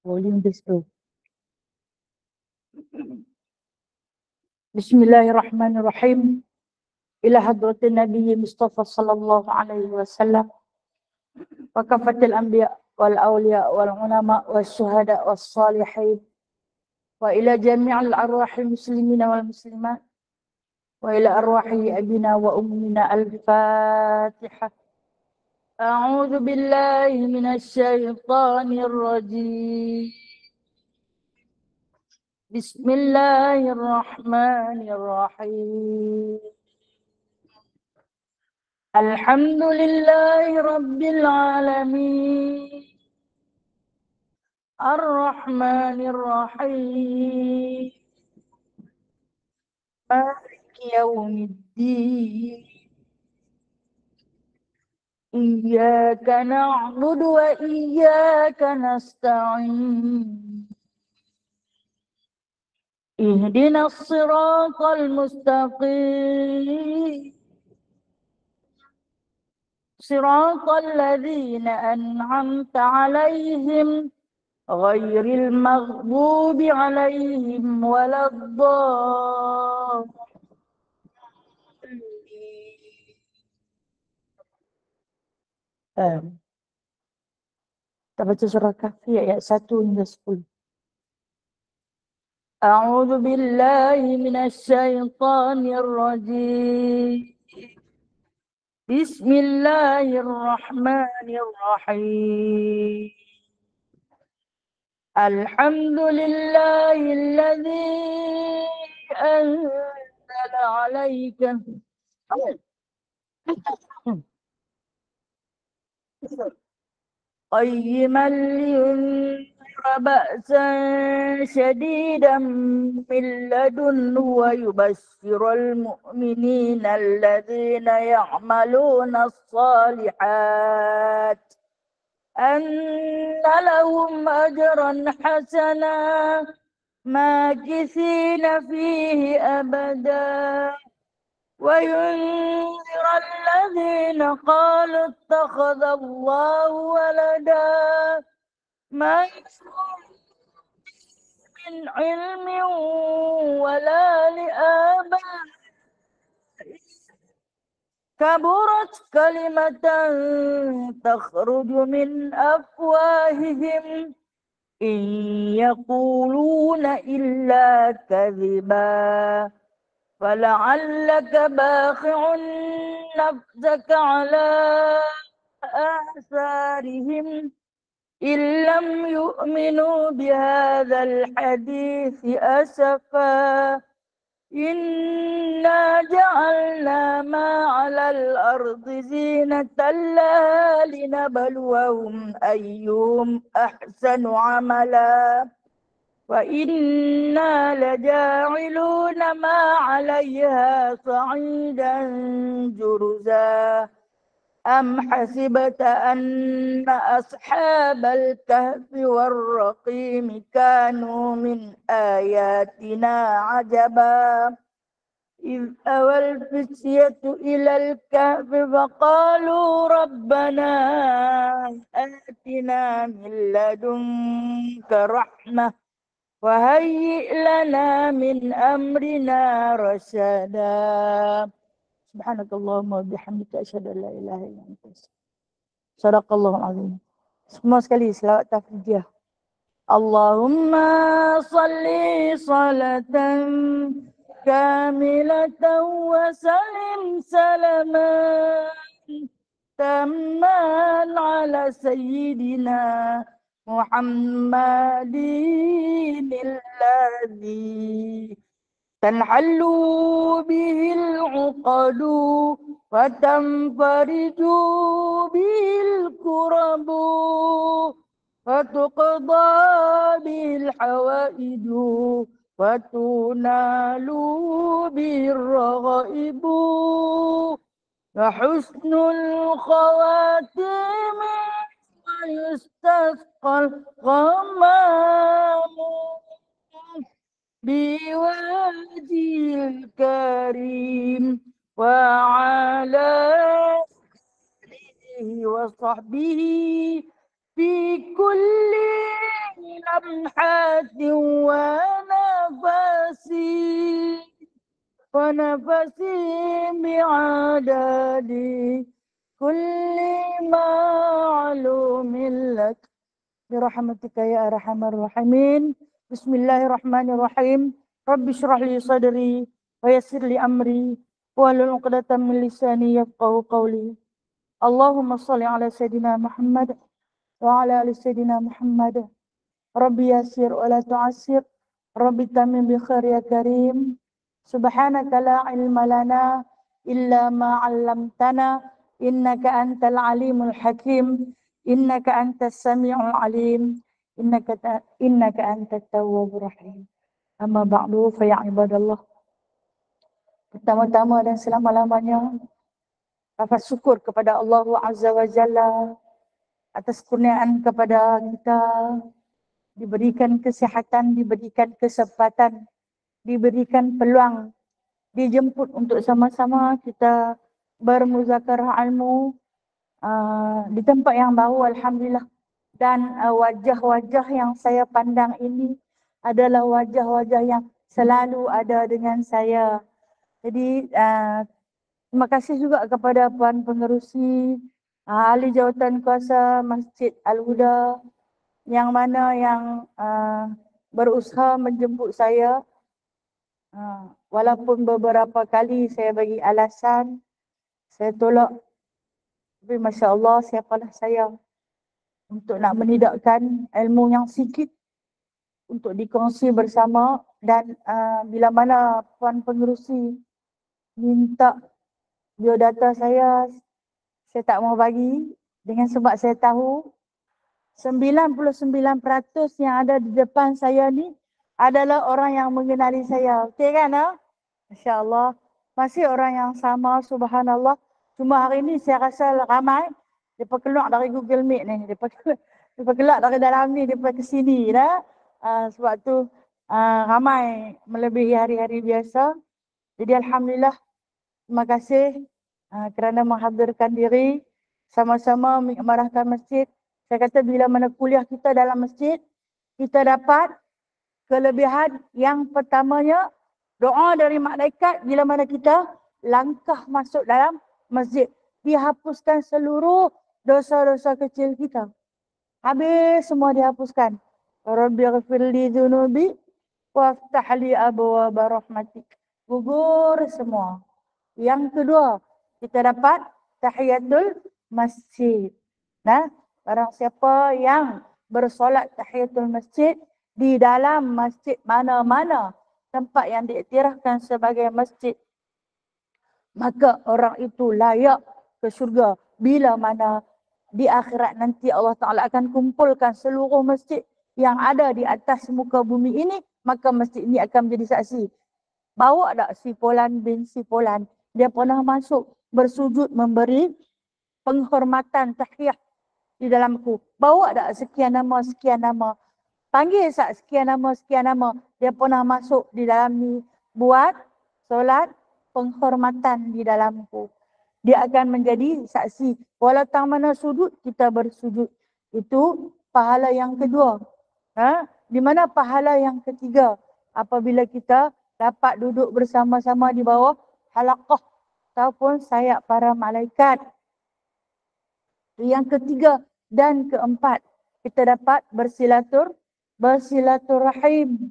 Volume this too. Bismillahirrahmanirrahim. Ila hadratin Nabi Mustafa sallallahu alaihi wasallam wa kafatil anbiya wal awliya wal ulama was syuhada was salihin wa ila jami'il arwahil muslimina wal muslimat wa ila arwahi abina wa ummina al-Fatihah. A'udzu billahi minasy syaithanir rajim. Bismillahirrahmanirrahim. Alhamdulillahi rabbil alamin. Ar-Rahmanir Rahim. Maliki yaumiddin. Iyyaka na'budu wa iyyaka nasta'in. Ihdinas siratal mustaqim. Siratal ladzina an'amta 'alaihim ghairil maghdubi 'alaihim waladdallin. Kita baca surah Kahfi ayat 1 hingga 10. A'udzu billahi minasy syaithanir rajim. Bismillahirrahmanirrahim. Alhamdulillahilladzi anzala 'alaika qayyiman liyunzira ba'san shadidan min ladunhu wa yubashshiral mu'minina alladzina ya'maluna as-salihat anna lahum ajran hasana makithina fihi abada wa yunzira alladzina qalu ittakhadha Allahu walada ma min ilmin wala li'abaihim kaburat kalimatan takhruju min afwahihim in yaquluna illa kadhiba fala'allaka bakhi'un nafsaka ala asarihim illam yu'minu bihadzal hadithi asafa inna ja'alna ma 'alal ardi zinatan laha linabluwahum ayyuhum ahsanu 'amala wa inna laja'iluna ma 'alayha sa'idan jurza am hasibta anna ashabal kahfi war-raqim kanu min ayatina 'ajaba إذ أوى الفتية إلى الكهف فقالوا ربنا آتنا من لدنك رحمة وهيئ لنا من أمرنا رشدا Subhanakallahumma bihamdika asyhadu an la ilaha illa anta Sadaqallahul azim. Semua sekali selawat tafrijah. Allahumma salli salatan kamilatan wa salim salaman tamman ala sayyidina Muhammadin alladhi tanhallu bihil uqadu wa tanfariju bihil kurabu wa tuqda bihil hawaiju wa tunalu bihil raghaibu wa husnul khawatim wa yustasqal ghamamu biwajil karim wa ala alihi wa sahbihi fi kulli لمحة ونفسي ونفسي بعدد كل معلوم لك برحمتك يا أرحم الراحمين. بسم الله الرحمن الرحيم. رب اشرح لي صدري ويسر لي أمري واحلل عقدة من لساني يفقهوا قولي. اللهم صل على سيدنا محمد وعلى آل سيدنا محمد. ربي يسر ولا تعسر، ربي تمم بخير يا كريم. سبحانك لا علم لنا إلا ما علمتنا إنك أنت العليم الحكيم إنك أنت السميع العليم إنك أنت التواب الرحيم. Amma ba'du fa ya ibadallah. Pertama-tama dan selama-lamanya lafaz syukur kepada Allah Azza wa Jalla atas kurniaan kepada kita, diberikan kesihatan, diberikan kesempatan, diberikan peluang, dijemput untuk sama-sama kita bermuzakarah ilmu di tempat yang baru, alhamdulillah. Dan wajah-wajah yang saya pandang ini adalah wajah-wajah yang selalu ada dengan saya. Jadi terima kasih juga kepada Puan Pengerusi, Ahli Jawatan Kuasa Masjid Al-Huda yang mana yang berusaha menjemput saya. Walaupun beberapa kali saya bagi alasan, saya tolak. Tapi Masya Allah, siapalah saya untuk nak menidakkan ilmu yang sikit untuk dikongsi bersama. Dan bila mana Puan Pengerusi minta biodata saya tak mau bagi dengan sebab saya tahu 99% yang ada di depan saya ni adalah orang yang mengenali saya. Okey kan? Masya Allah. Masih orang yang sama, subhanallah. Cuma hari ni saya rasa ramai. Mereka keluar dari Google Meet ni. Mereka keluar dari dalam ni, mereka ke sini dah. Sebab tu ramai melebihi hari-hari biasa. Jadi alhamdulillah, terima kasih kerana menghadirkan diri sama-sama mengamarahkan masjid. Saya kata bila mana kuliah kita dalam masjid, kita dapat kelebihan yang pertamanya doa dari malaikat bila mana kita langkah masuk dalam masjid. Dihapuskan seluruh dosa-dosa kecil kita. Habis semua dihapuskan. Rabbighfirli dzunubi waftah li abwaaba rahmatik. Gugur semua. Yang kedua, kita dapat tahiyatul masjid. Nah, barang siapa yang bersolat tahiyatul masjid di dalam masjid mana-mana tempat yang diiktirafkan sebagai masjid, maka orang itu layak ke syurga. Bila mana di akhirat nanti Allah Ta'ala akan kumpulkan seluruh masjid yang ada di atas muka bumi ini, maka masjid ini akan menjadi saksi. Bawa tak si Polan bin si Polan, dia pernah masuk bersujud memberi penghormatan tahiyat di dalamku. Bawa tak sekian nama. Panggil sekian nama. Dia pernah masuk di dalam ni buat solat penghormatan di dalamku. Dia akan menjadi saksi. Walau tang mana sujud, kita bersujud. Itu pahala yang kedua. Di mana pahala yang ketiga? Apabila kita dapat duduk bersama-sama di bawah halaqah ataupun sayap para malaikat. Yang ketiga dan keempat, kita dapat bersilaturahim.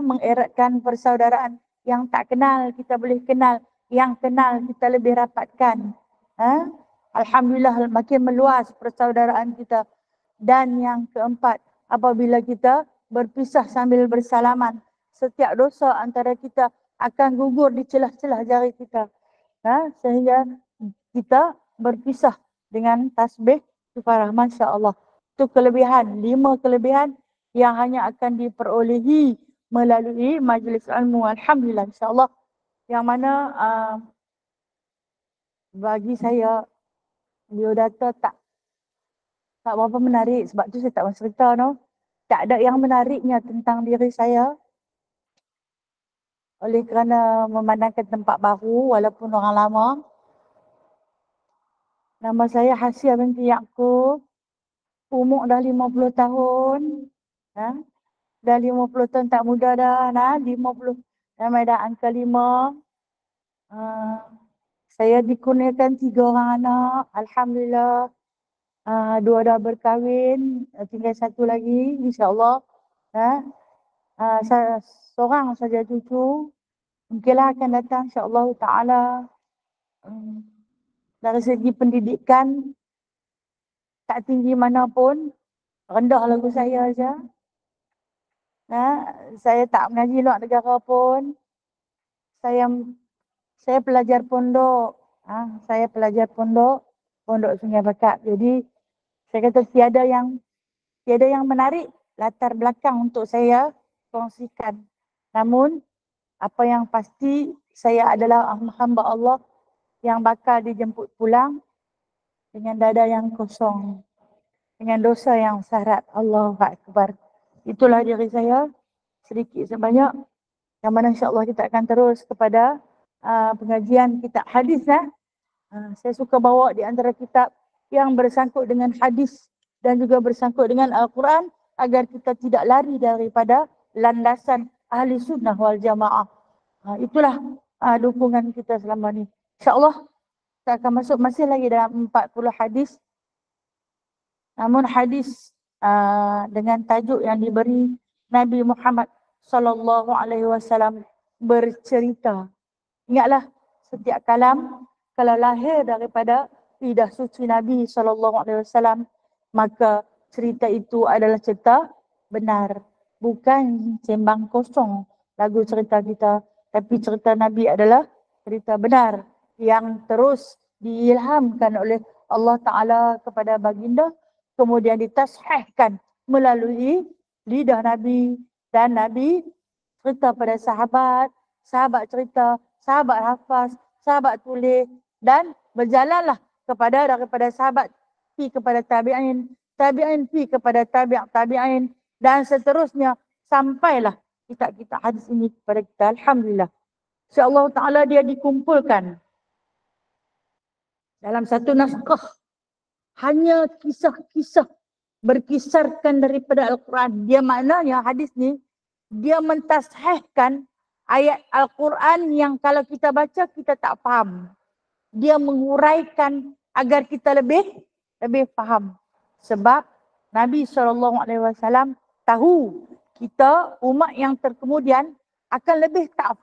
Mengeratkan persaudaraan. Yang tak kenal kita boleh kenal, yang kenal kita lebih rapatkan. Alhamdulillah makin meluas persaudaraan kita. Dan yang keempat, apabila kita berpisah sambil bersalaman, setiap dosa antara kita akan gugur di celah-celah jari kita. Sehingga kita berpisah dengan tasbih kafarah. Masya Allah. Itu kelebihan, 5 kelebihan yang hanya akan diperolehi melalui majlis ilmu. Alhamdulillah, insyaAllah. Yang mana bagi saya biodata tak berapa menarik. Sebab tu saya tak mahu cerita. Tak ada yang menariknya tentang diri saya. Oleh kerana memandangkan tempat baru walaupun orang lama. Nama saya Hasya binti Yaakob. Umur dah 50 tahun. Ha? Dah 50 tahun tak muda dah. 50. Nama dah angka 5. Saya dikurniakan 3 orang anak. Alhamdulillah. 2 dah berkahwin. Tinggal 1 lagi. InsyaAllah. Seorang saja cucu. Mungkinlah akan datang insyaAllah ta'ala. Dari segi pendidikan, tak tinggi mana pun. Rendah lagu saya saja. Saya tak mengaji luar negara pun. Saya pelajar pondok. Saya pelajar pondok Sungai Bakap. Jadi saya kata tiada yang menarik latar belakang untuk saya kongsikan. Namun apa yang pasti saya adalah hamba Allah yang bakal dijemput pulang dengan dada yang kosong, dengan dosa yang syarat. Allahu Akbar. Itulah diri saya sedikit sebanyak. Yang mana insyaAllah kita akan terus kepada pengajian kitab hadis. Saya suka bawa di antara kitab yang bersangkut dengan hadis dan juga bersangkut dengan Al-Quran agar kita tidak lari daripada landasan ahli sunnah wal jamaah. Itulah dukungan kita selama ni. InsyaAllah kita akan masuk masih lagi dalam 40 hadis. Namun hadis dengan tajuk yang diberi Nabi Muhammad sallallahu alaihi wasallam bercerita. Ingatlah setiap kalam kalau lahir daripada lidah suci Nabi sallallahu alaihi wasallam, maka cerita itu adalah cerita benar, bukan sembang kosong lagu cerita kita, tapi cerita Nabi adalah cerita benar yang terus diilhamkan oleh Allah Ta'ala kepada baginda, kemudian ditashihkan melalui lidah Nabi, dan Nabi cerita pada sahabat, sahabat cerita, sahabat hafaz, sahabat tulis, dan berjalanlah daripada sahabat pi kepada tabi'in, tabi'in pi kepada tabi'in, dan seterusnya sampailah kitab-kitab hadis ini kepada kita. Alhamdulillah. InsyaAllah Ta'ala dia dikumpulkan dalam satu naskah. Hanya kisah-kisah berkisarkan daripada Al-Quran. Dia maknanya hadis ni, dia mentashihkan ayat Al-Quran yang kalau kita baca kita tak faham. Dia menguraikan agar kita lebih faham. Sebab Nabi SAW tahu kita umat yang terkemudian akan lebih tak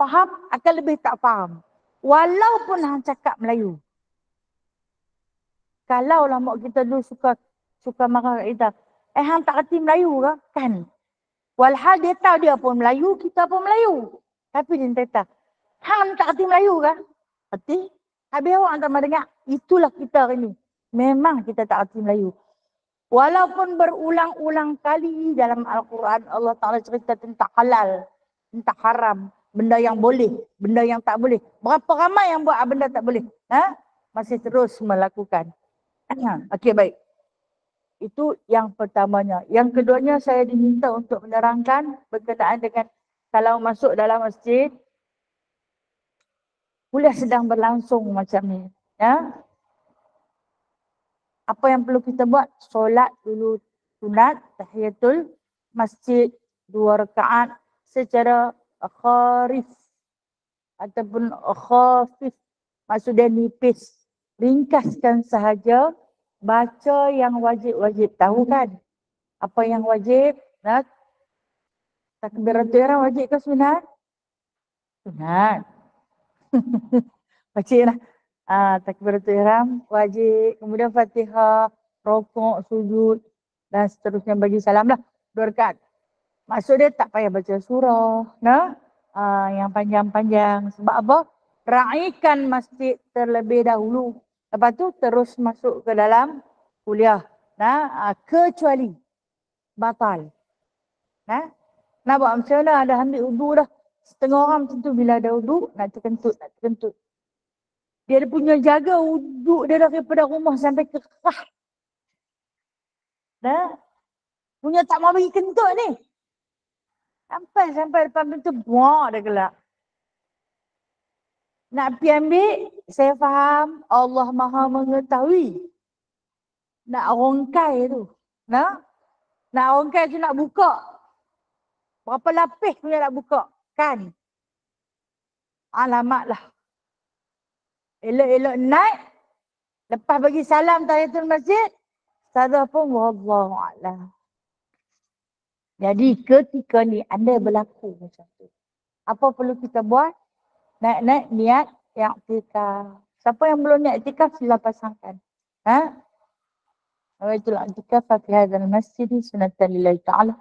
faham. Walaupun hang cakap Melayu. Kalau lah mak kita dulu suka marah kat kita. Hang tak reti Melayu ke? Kan? Walhal dia tahu dia pun Melayu, kita pun Melayu. Tapi dia kata, hang tak reti Melayu ke? Reti? Habis awak tak mahu dengar, itulah kita hari ni. Memang kita tak reti Melayu. Walaupun berulang-ulang kali dalam Al-Quran, Allah Ta'ala cerita tentang halal, tentang haram, benda yang boleh, benda yang tak boleh. Berapa ramai yang buat benda tak boleh? Masih terus melakukan. Okey, baik. Itu yang pertamanya. Yang keduanya saya diminta untuk menerangkan berkenaan dengan kalau masuk dalam masjid, kuliah sedang berlangsung macam ni. Apa yang perlu kita buat? Solat dulu sunat, tahiyatul masjid 2 rakaat secara kharif ataupun khafif. Maksudnya nipis. Ringkaskan sahaja. Baca yang wajib-wajib. Tahu kan? Apa yang wajib? Takbiratul ihram wajib ke sunat? Sunat. Baca lah. Takbiratul ihram wajib. Kemudian Fatihah, rokok, sujud dan seterusnya bagi salam lah. 2 rakaat. Maksud dia tak payah baca surah. Yang panjang-panjang. Sebab apa? Raikan masjid terlebih dahulu. Lepas tu terus masuk ke dalam kuliah. Kecuali batal. Nak buat macam mana? Dah ambil wudu dah. Setengah orang tentu bila ada wudu nak terkentut. Dia ada punya jaga wudu dia daripada rumah sampai ke kah. Punya tak mau bagi kentut ni. Sampai depan pintu buang dah gelap. Nak pergi ambil, saya faham Allah Maha mengetahui. Nak rongkai tu. Nak rongkai tu nak buka. Berapa lapis punya nak buka? Kan? Alamak lah. Elok-elok naik. Lepas bagi salam tahiyatul masjid. Ustazah pun wallahualam. Jadi ketika ni anda berlaku macam tu. Apa perlu kita buat? Naik-naik niat i'tikaf. Siapa yang belum niat i'tikaf sila pasangkan. Ha? Itulah i'tikaf fi hadzal masjid sunatan lillahi ta'ala.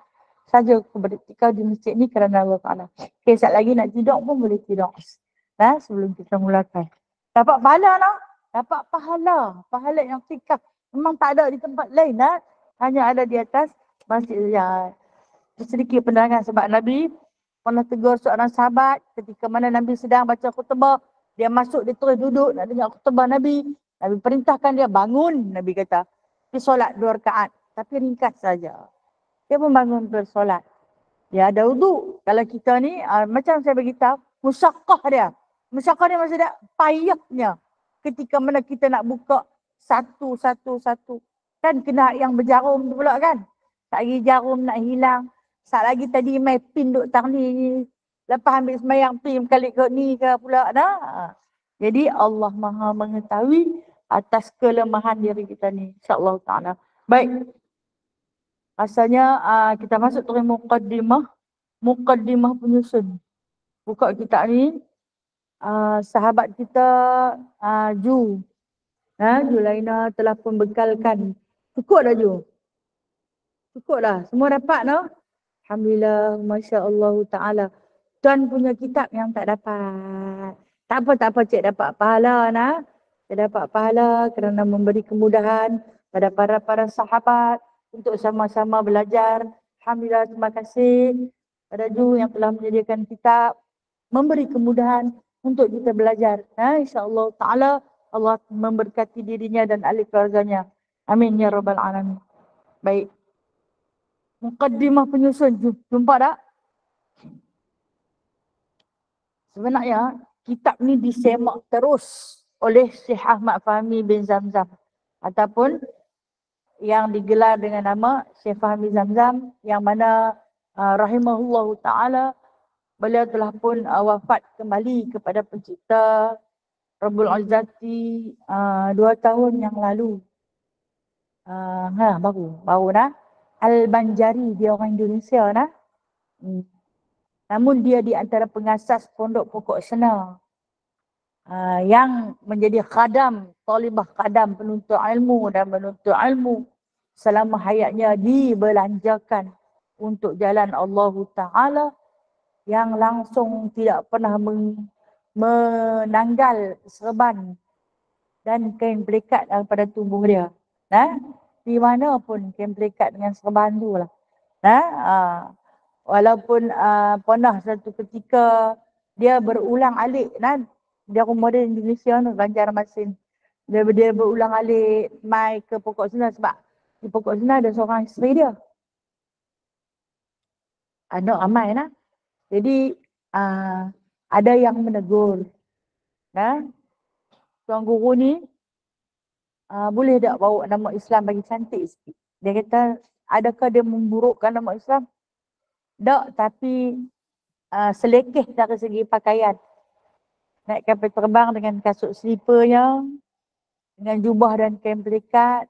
Saja aku beriktikaf di masjid ni kerana Allah Ta'ala. Okay, sekejap lagi nak tidur pun boleh tidur. Sebelum kita mulakan. Dapat pahala tak? Dapat pahala. Pahala yang i'tikaf. Memang tak ada di tempat lain. Hanya ada di atas masjid saja. Sedikit penerangan sebab Nabi pernah tegur seorang sahabat ketika mana Nabi sedang baca khutbah. Dia masuk, dia terus duduk nak dengar khutbah Nabi. Nabi perintahkan dia bangun, Nabi kata. Pergi solat 2 rakaat. Tapi ringkas saja. Dia pun bangun bersolat. Dia ada wuduk. Kalau kita ni, macam saya beritahu, musyaqqah dia. Musyaqqah dia maksudnya payahnya. Ketika mana kita nak buka satu. Kan kena yang berjarum tu pula kan. Tak lagi jarum nak hilang. Saat lagi tadi main pin duk tang ni. Lepas ambil semayang pin kali ke ni ke pula dah. Jadi Allah Maha mengetahui atas kelemahan diri kita ni. InsyaAllah ta'ala. Baik. Rasanya kita masuk ke muqaddimah. Muqaddimah penyusun. Buka kitab ni. Sahabat kita Ju. Julaina telah pembekalkan. Cukup dah Ju? Cukup dah. Semua dapat no? Alhamdulillah. Masya Allah ta'ala. Tuan punya kitab yang tak dapat. Tak apa cik dapat pahala nah. Cik dapat pahala kerana memberi kemudahan pada para sahabat untuk sama-sama belajar. Alhamdulillah, terima kasih pada Ju yang telah menyediakan kitab. Memberi kemudahan untuk kita belajar. InsyaAllah ta'ala Allah memberkati dirinya dan ahli keluarganya. Amin ya rabbal alamin. Baik. Muqaddimah penyusun. Jumpa tak? Sebenarnya kitab ni disemak terus oleh Syekh Ahmad Fahmi bin Zamzam. Ataupun yang digelar dengan nama Syekh Fahmi Zamzam. Yang mana rahimahullahu ta'ala beliau telah pun wafat kembali kepada pencipta Rabbul Izzati 2 tahun yang lalu. Baru dah. Al-Banjari, dia orang Indonesia nah. Namun dia di antara pengasas Pondok Pokok Sena. Yang menjadi khadam, talibah khadam penuntut ilmu dan menuntut ilmu selama hayatnya dibelanjakan untuk jalan Allah Ta'ala yang langsung tidak pernah menanggal serban dan kain pelikat daripada tubuh dia. Di mana pun kain pelikat dengan serban tu lah. Walaupun pernah satu ketika dia berulang alik. Dia rumah dia Indonesia tu, Banjarmasin. Dia berulang alik mai ke Pokok Sena sebab di Pokok Sena ada seorang isteri dia. Anak ramai lah. Jadi ada yang menegur. Tuan guru ni boleh tak bawa nama Islam bagi cantik sikit. Dia kata adakah dia memburukkan nama Islam? Tak, tapi selekeh dari segi pakaian. Naik kapal terbang dengan kasut slipernya, dengan jubah dan kain pelikat,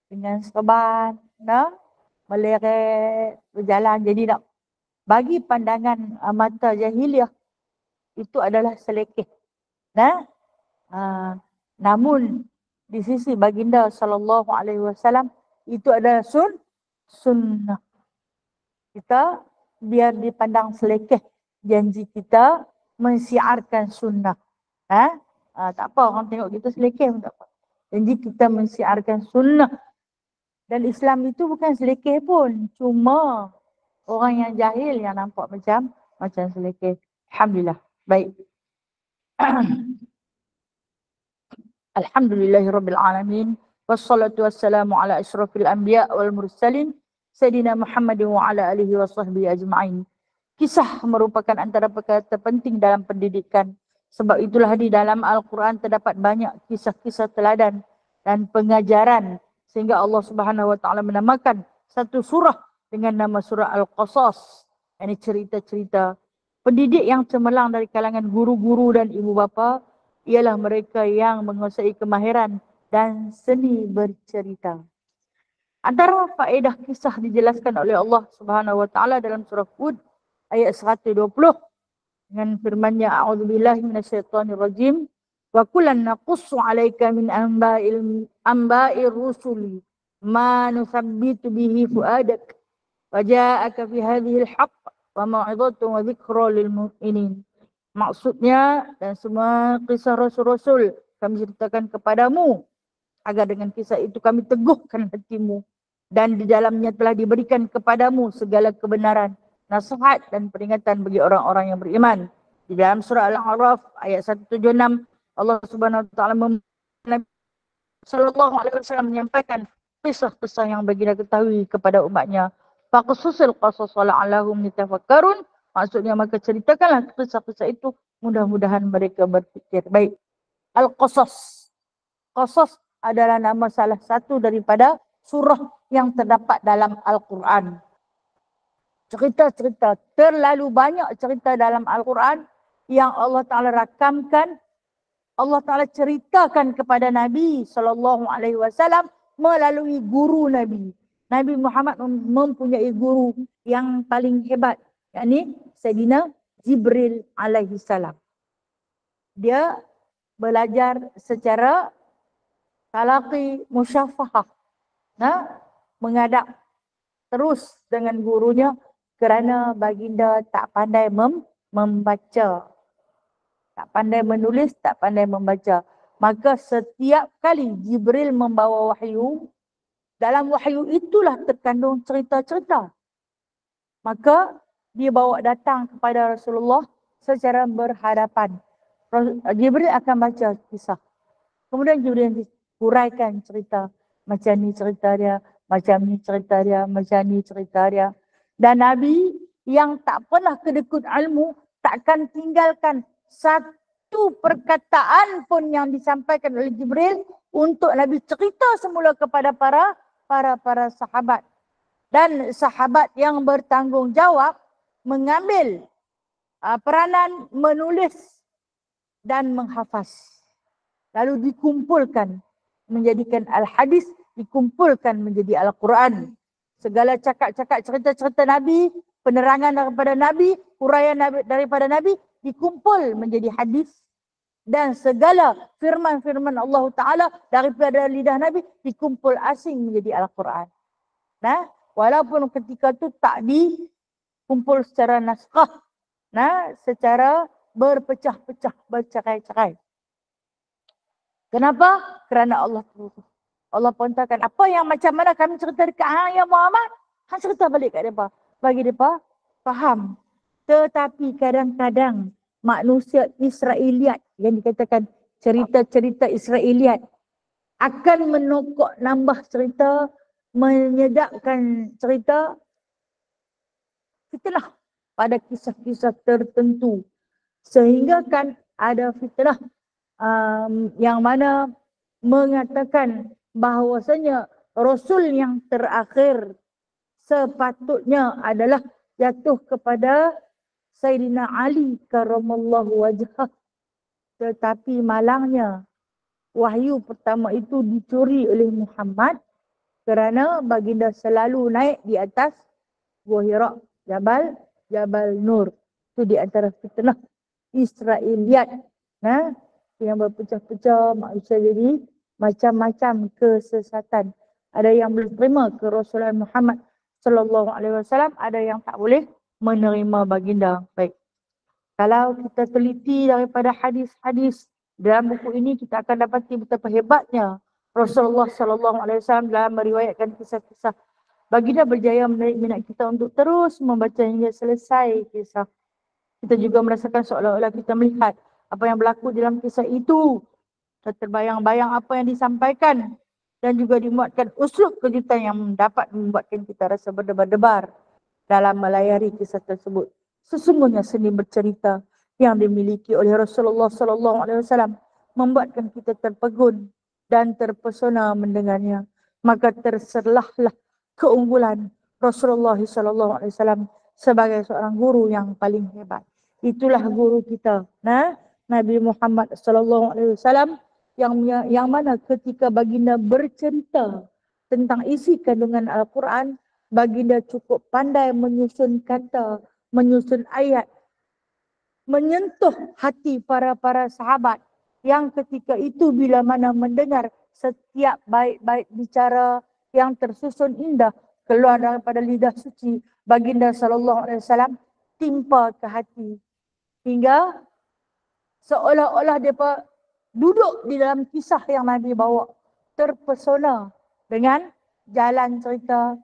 dengan serban, meleret, berjalan. Jadi nak bagi pandangan mata jahiliah itu adalah selekeh. Namun di sisi baginda sallallahu alaihi wasallam itu adalah sunnah. Kita biar dipandang selekeh, janji kita mensiarkan sunnah. Tak apa orang tengok kita selekeh pun tak apa. Janji kita mensiarkan sunnah. Dan Islam itu bukan selekeh pun. Cuma orang yang jahil yang nampak macam selekeh. Alhamdulillah. Baik. Alhamdulillahirrabbilalamin. Wassalatu wassalamu ala asyrafil anbiya wal mursalin. Sayyidina Muhammadin wa ala alihi wa sahbihi ajma'in. Kisah merupakan antara perkara terpenting dalam pendidikan. Sebab itulah di dalam Al-Quran terdapat banyak kisah-kisah teladan dan pengajaran. Sehingga Allah Subhanahu wa ta'ala menamakan satu surah dengan nama surah Al-Qasas. Ini cerita-cerita. Pendidik yang cemerlang dari kalangan guru-guru dan ibu bapa ialah mereka yang menguasai kemahiran dan seni bercerita. Antara faedah kisah dijelaskan oleh Allah Subhanahu wa taala dalam surah Hud ayat 120 dengan firman-Nya, a'udzubillahi minasyaitonirrajim, wa kullan naqussu 'alaika min amba'ir rusuli ma nusabbitu bihi fuadak wa ja'aka fi hadhihi al-haqq wa mau'izatun wa dzikra lil mu'minin. Maksudnya, dan semua kisah rasul-rasul kami ceritakan kepadamu agar dengan kisah itu kami teguhkan hatimu, dan di dalamnya telah diberikan kepadamu segala kebenaran, nasihat dan peringatan bagi orang-orang yang beriman. Di dalam surah Al-A'raf ayat 176, Allah Subhanahu wa taala Nabi sallallahu alaihi wasallam menyampaikan kisah-kisah yang baginda ketahui kepada umatnya. Faqsusil qasas la'allahum yatafakkarun. Maksudnya, maka ceritakanlah kisah-kisah itu, mudah-mudahan mereka berfikir. Baik. Al-Qasas. Qasas adalah nama salah satu daripada surah yang terdapat dalam Al-Quran. Cerita-cerita, terlalu banyak cerita dalam Al-Quran yang Allah Ta'ala rakamkan, Allah Ta'ala ceritakan kepada Nabi SAW melalui guru Nabi. Nabi Muhammad mempunyai guru yang paling hebat, yakni Sayyidina Jibril alaihi salam. Dia belajar secara talaqi musyafahah, mengadap terus dengan gurunya kerana baginda tak pandai membaca, tak pandai menulis, tak pandai membaca. Maka setiap kali Jibril membawa wahyu, dalam wahyu itulah terkandung cerita-cerita. Maka dia bawa datang kepada Rasulullah secara berhadapan. Jibril akan baca kisah. Kemudian Jibril huraikan cerita. Macam ni cerita dia, macam ni cerita dia, macam ni cerita dia. Dan Nabi yang tak pernah kedekut ilmu takkan tinggalkan satu perkataan pun yang disampaikan oleh Jibril untuk Nabi cerita semula kepada para sahabat. Dan sahabat yang bertanggungjawab mengambil peranan menulis dan menghafaz. Lalu dikumpulkan menjadikan al-hadis, dikumpulkan menjadi Al-Quran. Segala cakap-cakap cerita-cerita Nabi, penerangan daripada Nabi, huraian daripada Nabi dikumpul menjadi hadis, dan segala firman-firman Allah Ta'ala daripada lidah Nabi dikumpul asing menjadi Al-Quran. Walaupun ketika itu tak dikumpul secara naskah, secara berpecah-pecah, bercerai-cerai. Kenapa? Kerana Allah pontakan apa yang macam mana kami cerita dekat ya Muhammad, cerita balik kat mereka, bagi mereka faham. Tetapi kadang-kadang manusia Israeliat, yang dikatakan cerita-cerita Israeliat, akan menokok nambah cerita, menyedapkan cerita, fitnah pada kisah-kisah tertentu. Sehingga kan ada fitnah yang mana mengatakan bahawasanya Rasul yang terakhir sepatutnya adalah jatuh kepada Sayyidina Ali karramallahu wajhah. Tetapi malangnya wahyu pertama itu dicuri oleh Muhammad kerana baginda selalu naik di atas Gua Hira, Jabal Nur. Itu di antara fitnah Israeliat. Yang berpecah-pecah manusia jadi macam-macam kesesatan. Ada yang boleh terima ke Rasulullah Muhammad sallallahu alaihi wasallam, ada yang tak boleh menerima baginda. Baik. Kalau kita teliti daripada hadis-hadis dalam buku ini, kita akan dapati betapa hebatnya Rasulullah sallallahu alaihi wasallam dalam meriwayatkan kisah-kisah. Baginda berjaya menarik minat kita untuk terus membaca hingga selesai kisah. Kita juga merasakan seolah-olah kita melihat apa yang berlaku dalam kisah itu. Terbayang-bayang apa yang disampaikan dan juga dimuatkan uslub kejutan yang dapat membuatkan kita rasa berdebar-debar dalam melayari kisah tersebut. Sesungguhnya seni bercerita yang dimiliki oleh Rasulullah sallallahu alaihi wasallam membuatkan kita terpegun dan terpesona mendengarnya. Maka terserlahlah keunggulan Rasulullah sallallahu alaihi wasallam sebagai seorang guru yang paling hebat. Itulah guru kita, Nabi Muhammad sallallahu alaihi wasallam, yang mana ketika baginda bercerita tentang isi kandungan Al-Quran, baginda cukup pandai menyusun kata, menyusun ayat, menyentuh hati para sahabat yang ketika itu bila mana mendengar setiap baik-baik bicara yang tersusun indah keluar daripada lidah suci baginda sallallahu alaihi wasallam timpa ke hati, hingga seolah-olah depa duduk di dalam kisah yang Nabi bawa, terpesona dengan jalan cerita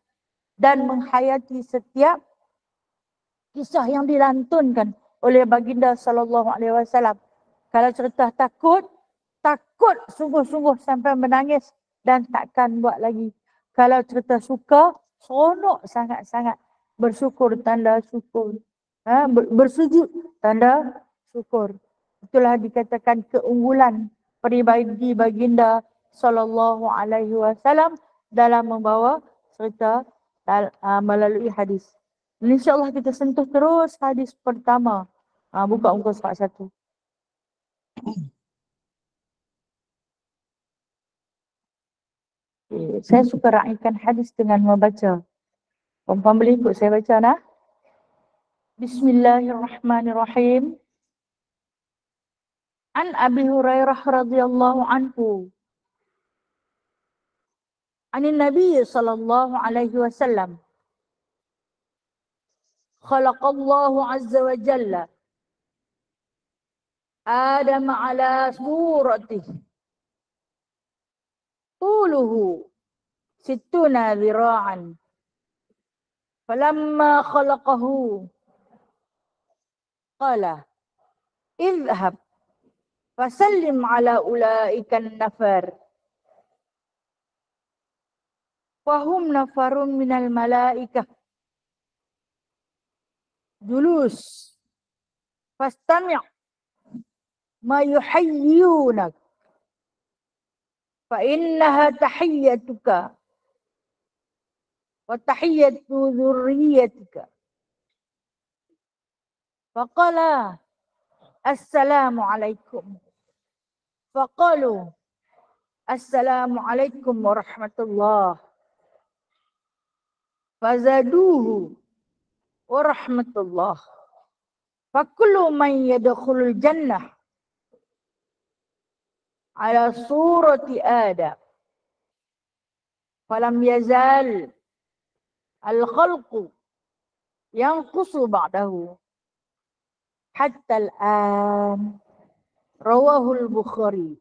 dan menghayati setiap kisah yang dilantunkan oleh baginda sallallahu alaihi wasallam. Kalau cerita takut sungguh-sungguh sampai menangis dan takkan buat lagi. Kalau cerita suka, seronok sangat-sangat. Bersyukur, tanda syukur. Bersujud, tanda syukur. Itulah dikatakan keunggulan peribadi baginda sallallahu alaihi wasallam dalam membawa cerita melalui hadis. InsyaAllah kita sentuh terus hadis pertama. Buka muka surat 1. Saya suka raikan hadis dengan membaca. Puan boleh ikut saya baca, nah? Bismillahirrahmanirrahim. An Abi Hurairah radhiyallahu anhu. Anin Nabi sallallahu alaihi wasallam. Khalaqallahu azza wa jalla Adam ala suratihi. Tuluhu sittuna dhira'an. Falamma khalaqahu qala idhhab fasallim ala ulaika an-nafar. Wahum nafarun minal malaikah. Julus. Fastami' ma yuhayyunak. Fa innaha tahiyyatuka. Wa tahiyyatu dhurriyyatika. Faqala assalamu alaikum. Faqalu assalamu alaikum warahmatullahi. Fazaduhu warahmatullah. Fakullu man yadkhulul jannah ala surati Adam. Falam yazal al-khalqu yanqusu ba'dahu hatta al-an. Rawahul Bukhari.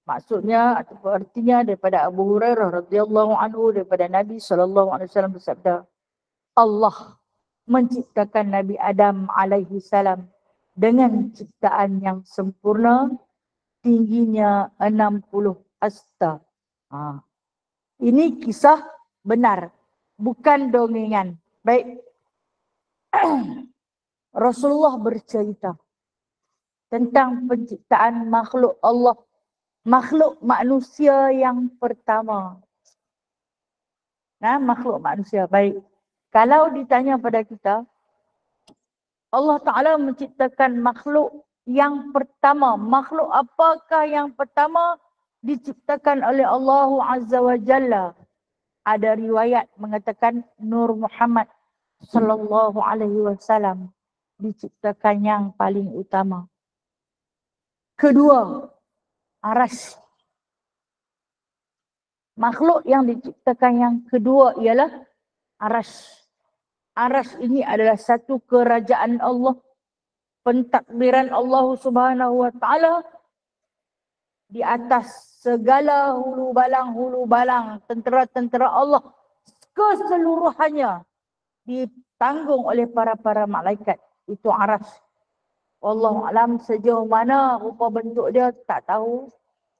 Maksudnya atau artinya daripada Abu Hurairah radhiyallahu anhu, daripada Nabi sallallahu alaihi wasallam bersabda, Allah menciptakan Nabi Adam alaihi salam dengan ciptaan yang sempurna, tingginya 60 hasta. Ini kisah benar, bukan dongengan. Baik. Rasulullah bercerita tentang penciptaan makhluk Allah, makhluk manusia yang pertama. Makhluk manusia. Baik. Kalau ditanya pada kita, Allah Ta'ala menciptakan makhluk yang pertama. Makhluk apakah yang pertama diciptakan oleh Allah Azza wa Jalla? Ada riwayat mengatakan Nur Muhammad sallallahu alaihi wasallam diciptakan yang paling utama. Kedua, Arash. Makhluk yang diciptakan yang kedua ialah Arash. Arash ini adalah satu kerajaan Allah, pentadbiran Allah Subhanahu wa taala di atas segala hulu balang tentera-tentera Allah keseluruhannya ditanggung oleh para malaikat. Itu Arash. Wallahu alam sejauh mana rupa bentuk dia tak tahu.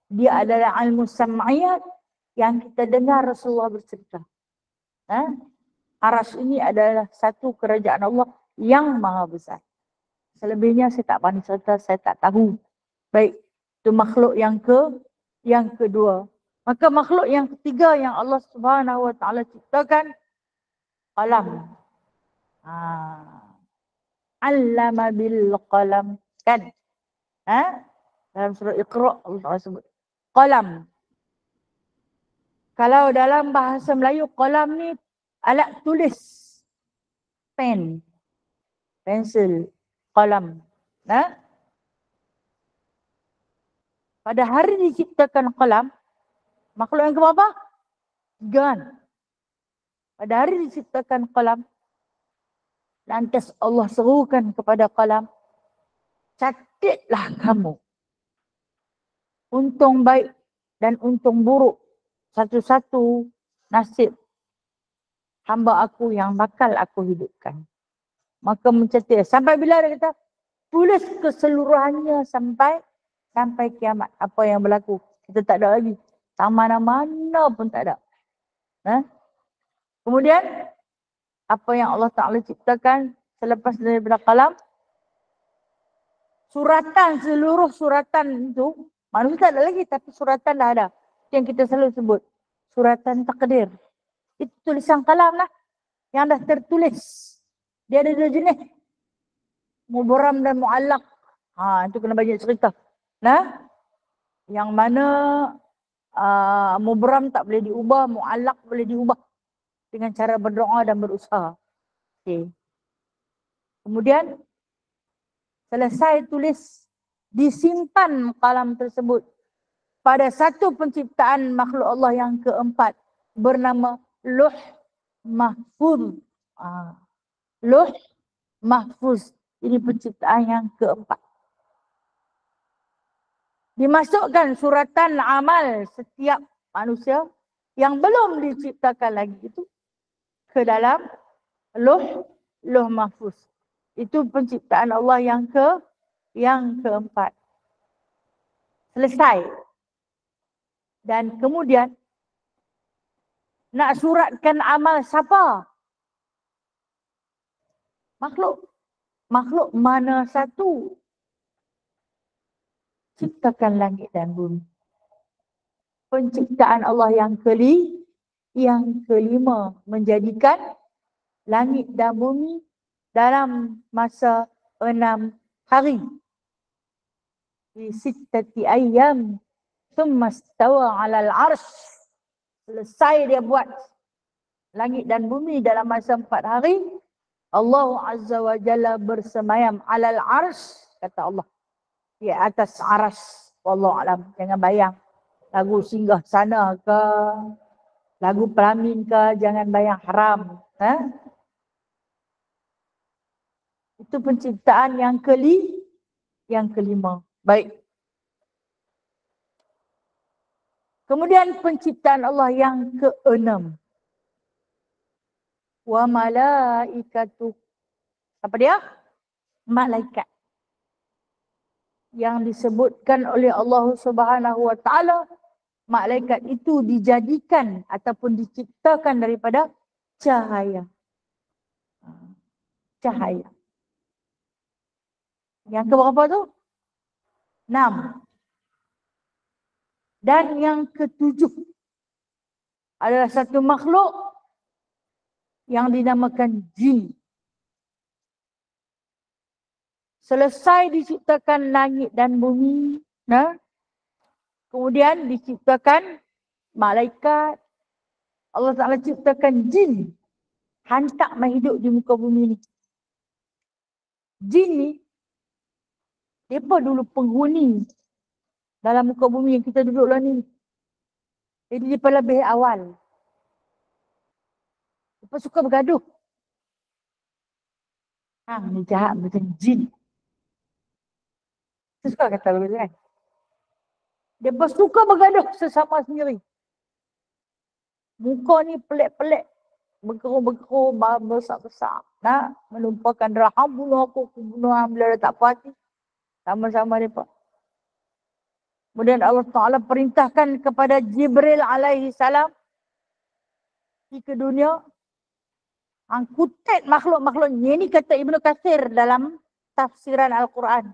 Dia adalah ilmu sam'iyat yang kita dengar Rasulullah bercerita. Arash ini adalah satu kerajaan Allah yang maha besar. Selebihnya saya tak pandai cerita, saya tak tahu. Baik, itu makhluk yang kedua. Maka makhluk yang ketiga yang Allah Subhanahu wa taala ciptakan qalam. Allama bil qalam. Kan? Dalam surah Iqra Allah Ta'ala sebut. Qalam. Kalau dalam bahasa Melayu, qalam ni alat tulis. Pen. Pensil. Qalam. Pada hari diciptakan qalam, makhluk yang keberapa? 3. Pada hari diciptakan qalam, lantas Allah serukan kepada qalam, catatlah kamu untung baik dan untung buruk satu-satu nasib hamba aku yang bakal aku hidupkan. Maka mencatat sampai bila dia kata tulis keseluruhannya sampai kiamat. Apa yang berlaku kita tak ada lagi, tak mana-mana pun tak ada. Kemudian apa yang Allah Ta'ala ciptakan selepas daripada qalam, suratan, seluruh suratan itu manusia tak ada lagi, tapi suratan dah ada. Yang kita selalu sebut suratan takdir. Itu tulisan qalam lah yang dah tertulis. Dia ada 2 jenis, mubram dan muallaq. Itu kena banyak cerita. Yang mana mubram tak boleh diubah, muallaq boleh diubah dengan cara berdoa dan berusaha. Okay. Kemudian selesai tulis, disimpan qalam tersebut pada satu penciptaan makhluk Allah yang keempat bernama Lauh Mahfuz. Lauh Mahfuz. Ini penciptaan yang keempat. Dimasukkan suratan amal setiap manusia yang belum diciptakan lagi itu ke dalam Lauh Mahfuz. Itu penciptaan Allah yang keempat. Selesai. Dan kemudian nak suratkan amal siapa? Makhluk. Makhluk mana satu? Ciptakan langit dan bumi. Penciptaan Allah yang kelima menjadikan langit dan bumi dalam masa 6 hari. Di 6 ayyam thumma istawa 'alal 'arsy. Selesai dia buat langit dan bumi dalam masa 4 hari, Allah Azza wa Jalla bersemayam 'alal 'arsy, kata Allah, di atas aras. Wallahu alam. Jangan bayang lagu singgah sana ke, lagu pelamin ke, jangan bayang haram. Itu penciptaan yang kelima. Baik. Kemudian penciptaan Allah yang keenam. Wa malaikatu. Apa dia? Malaikat. Yang disebutkan oleh Allah Subhanahu wa Ta'ala, malaikat itu dijadikan ataupun diciptakan daripada cahaya. Cahaya. Yang keberapa tu? 6. Dan yang ke-7 adalah satu makhluk yang dinamakan jin. Selesai diciptakan langit dan bumi, kemudian diciptakan malaikat, Allah Ta'ala ciptakan jin, hantar main hidup di muka bumi ni. Jin ni, mereka dulu penghuni dalam muka bumi yang kita duduk lah ni. Jadi mereka lebih awal. Mereka suka bergaduh. Ni jahat macam jin. Saya suka kata begitu kan. Mereka suka bergaduh sesama sendiri. Muka ni pelik-pelik. Berkerut-berkerut, besar-besar. Menumpahkan darah. Bunuh aku bunuh bila dia tak puas hati. Sama-sama mereka. Kemudian Allah Ta'ala perintahkan kepada Jibril alaihi salam ke dunia, angkutat makhluk-makhluknya. Ini kata Ibnu Katsir dalam tafsiran Al-Quran.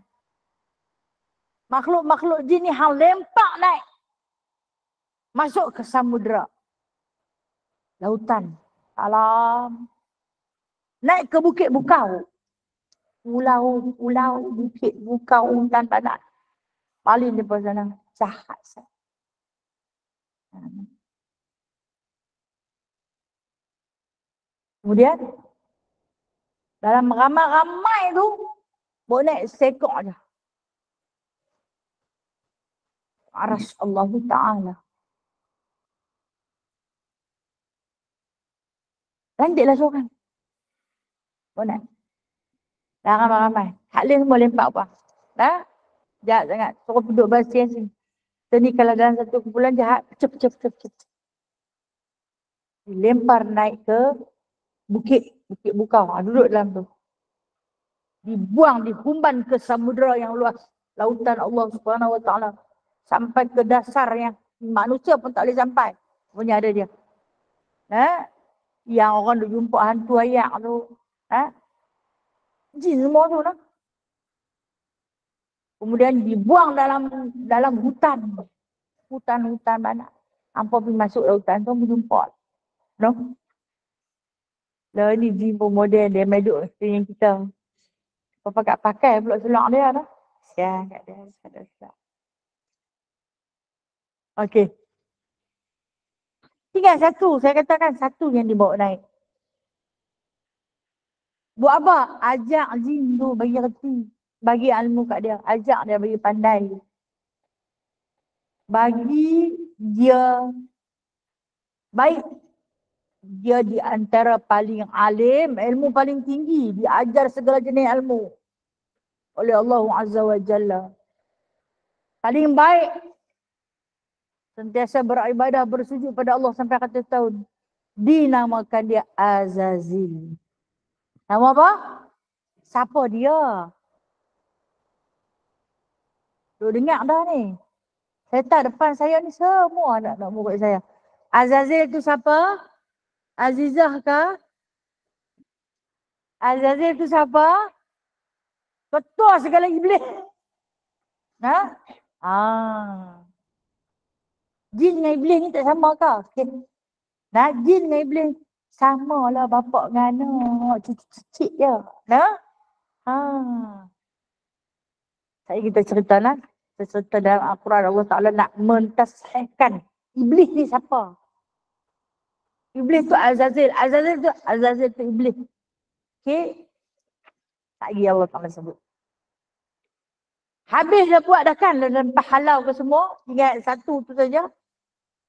Makhluk-makhluk jin ni hang lempak naik. Masuk ke samudera. Lautan. Alam. Naik ke Bukit Bukau. Pulau, Bukit Bukau, hutan padat. Paling di sana. Jahat. Kemudian, dalam ramai-ramai tu, boleh naik sekok je. Arash Allah Ta'ala. Landiklah seorang. Boleh. Dah ramai-ramai. Hak lain semua lempak apa. Dah? Jahat sangat. Suruh duduk bersih sini. So ni kalau dalam satu kumpulan jahat, cep. Dilempar naik ke Bukit Bukau. Duduk dalam tu. Dibuang, dihumban ke samudera yang luas. Lautan Allah Subhanahu Wa Ta'ala. Sampai ke dasar yang manusia pun tak boleh sampai. Punya ada dia. Yang orang duk jumpa hantu ayak tu. Jin semua tu lah. Kemudian dibuang dalam hutan. Hutan banyak. Hampa pergi masuk hutan tu berjumpa. No? Lah ni jin pun modern dia meduk yang kita. Apa pakai pula selak dia tu. Ya, kat dia ada selak. Okey. Tinggal satu, saya katakan satu yang dibawa naik. Buat apa? Ajak jin tu bagi reti. Bagi ilmu kat dia. Ajak dia bagi pandai. Bagi dia baik. Dia di antara paling alim, ilmu paling tinggi. Diajar segala jenis ilmu. Oleh Allah Azza wa Jalla. Paling baik. Sentiasa beribadah, bersujud pada Allah sampai 100 tahun. Dinamakan dia Azazil. Nama apa? Siapa dia? Duk dengar dah ni. Setan depan saya ni semua nak murid saya. Azazil tu siapa? Azizah kah? Azazil tu siapa? Ketua segala iblis. Jin dengan iblis ni tak sama ke? Okay. Jin dengan iblis sama lah bapak dengan anak. Cicit je. Saya kita cerita lah. Kita cerita dalam Al-Quran Allah Ta'ala nak mentasihkan iblis ni siapa? Iblis tu Azazil. Azazil tu iblis. Okay. Tak lagi Allah Ta'ala sebut. Habis dah buat dah kan dan pahalau ke semua. Ingat satu tu saja.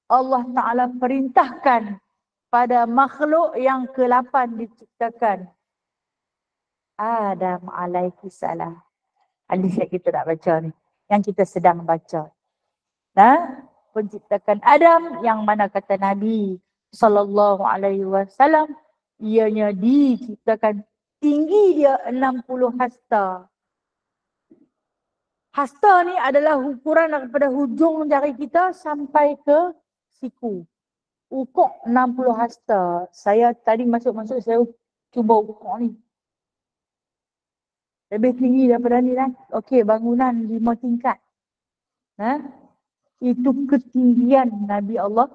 Allah Ta'ala perintahkan pada makhluk yang ke-8 diciptakan. Adam alaihi salam. Hadis yang kita nak baca ni. Yang kita sedang baca. Penciptakan Adam yang mana kata Nabi sallallahu alaihi wasallam ianya diciptakan tinggi dia 60 hasta. Hasta ni adalah ukuran daripada hujung jari kita sampai ke siku. Ukur 60 hasta. Saya tadi masuk saya cuba ukur ni. Lebih tinggi daripada ni kan. Okey, bangunan 5 tingkat. Itu ketinggian Nabi Allah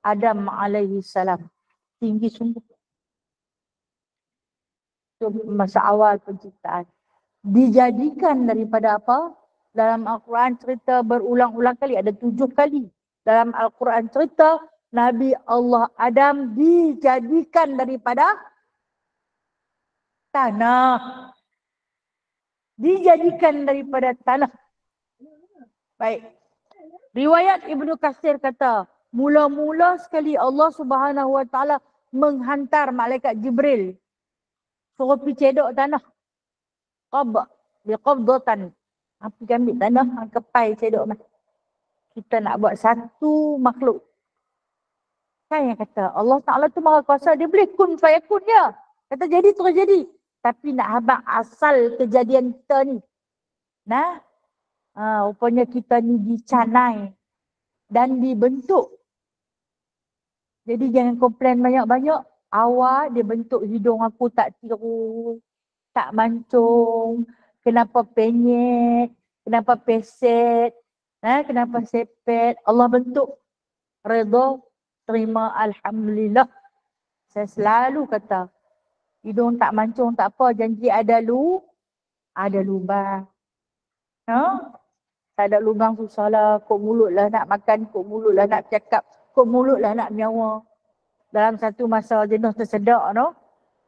Adam alaihi salam. Tinggi sungguh. Itu masa awal penciptaan. Dijadikan daripada apa? Dalam Al-Quran cerita berulang-ulang kali. Ada 7 kali. Dalam Al-Quran cerita Nabi Allah Adam dijadikan daripada tanah. Dijadikan daripada tanah. Baik. Riwayat Ibnu Katsir kata, mula-mula sekali Allah Subhanahu Wa Taala menghantar malaikat Jibril suruh pergi cedok tanah. Biqabdatan. Pergi ambil tanah, kepai cedok. Kita nak buat satu makhluk. Kan yang kata Allah Ta'ala tu maha kuasa, dia boleh kun fayakun dia. Kata jadi terus jadi. Tapi nak habang asal kejadian kita ni. Rupanya kita ni dicanai dan dibentuk. Jadi jangan komplain banyak-banyak. Awal dia bentuk hidung aku tak tiru, tak mancung, kenapa penyek, kenapa peset, kenapa sepet. Allah bentuk. Redha, terima, alhamdulillah. Saya selalu kata, Hidung tak mancung tak apa, janji ada lubang. Ha? Tak ada lubang susah lah. Kok mulut lah nak makan, kok mulut lah nak cakap, kok mulut lah nak nyawa. Dalam satu masa jenuh tersedak, no?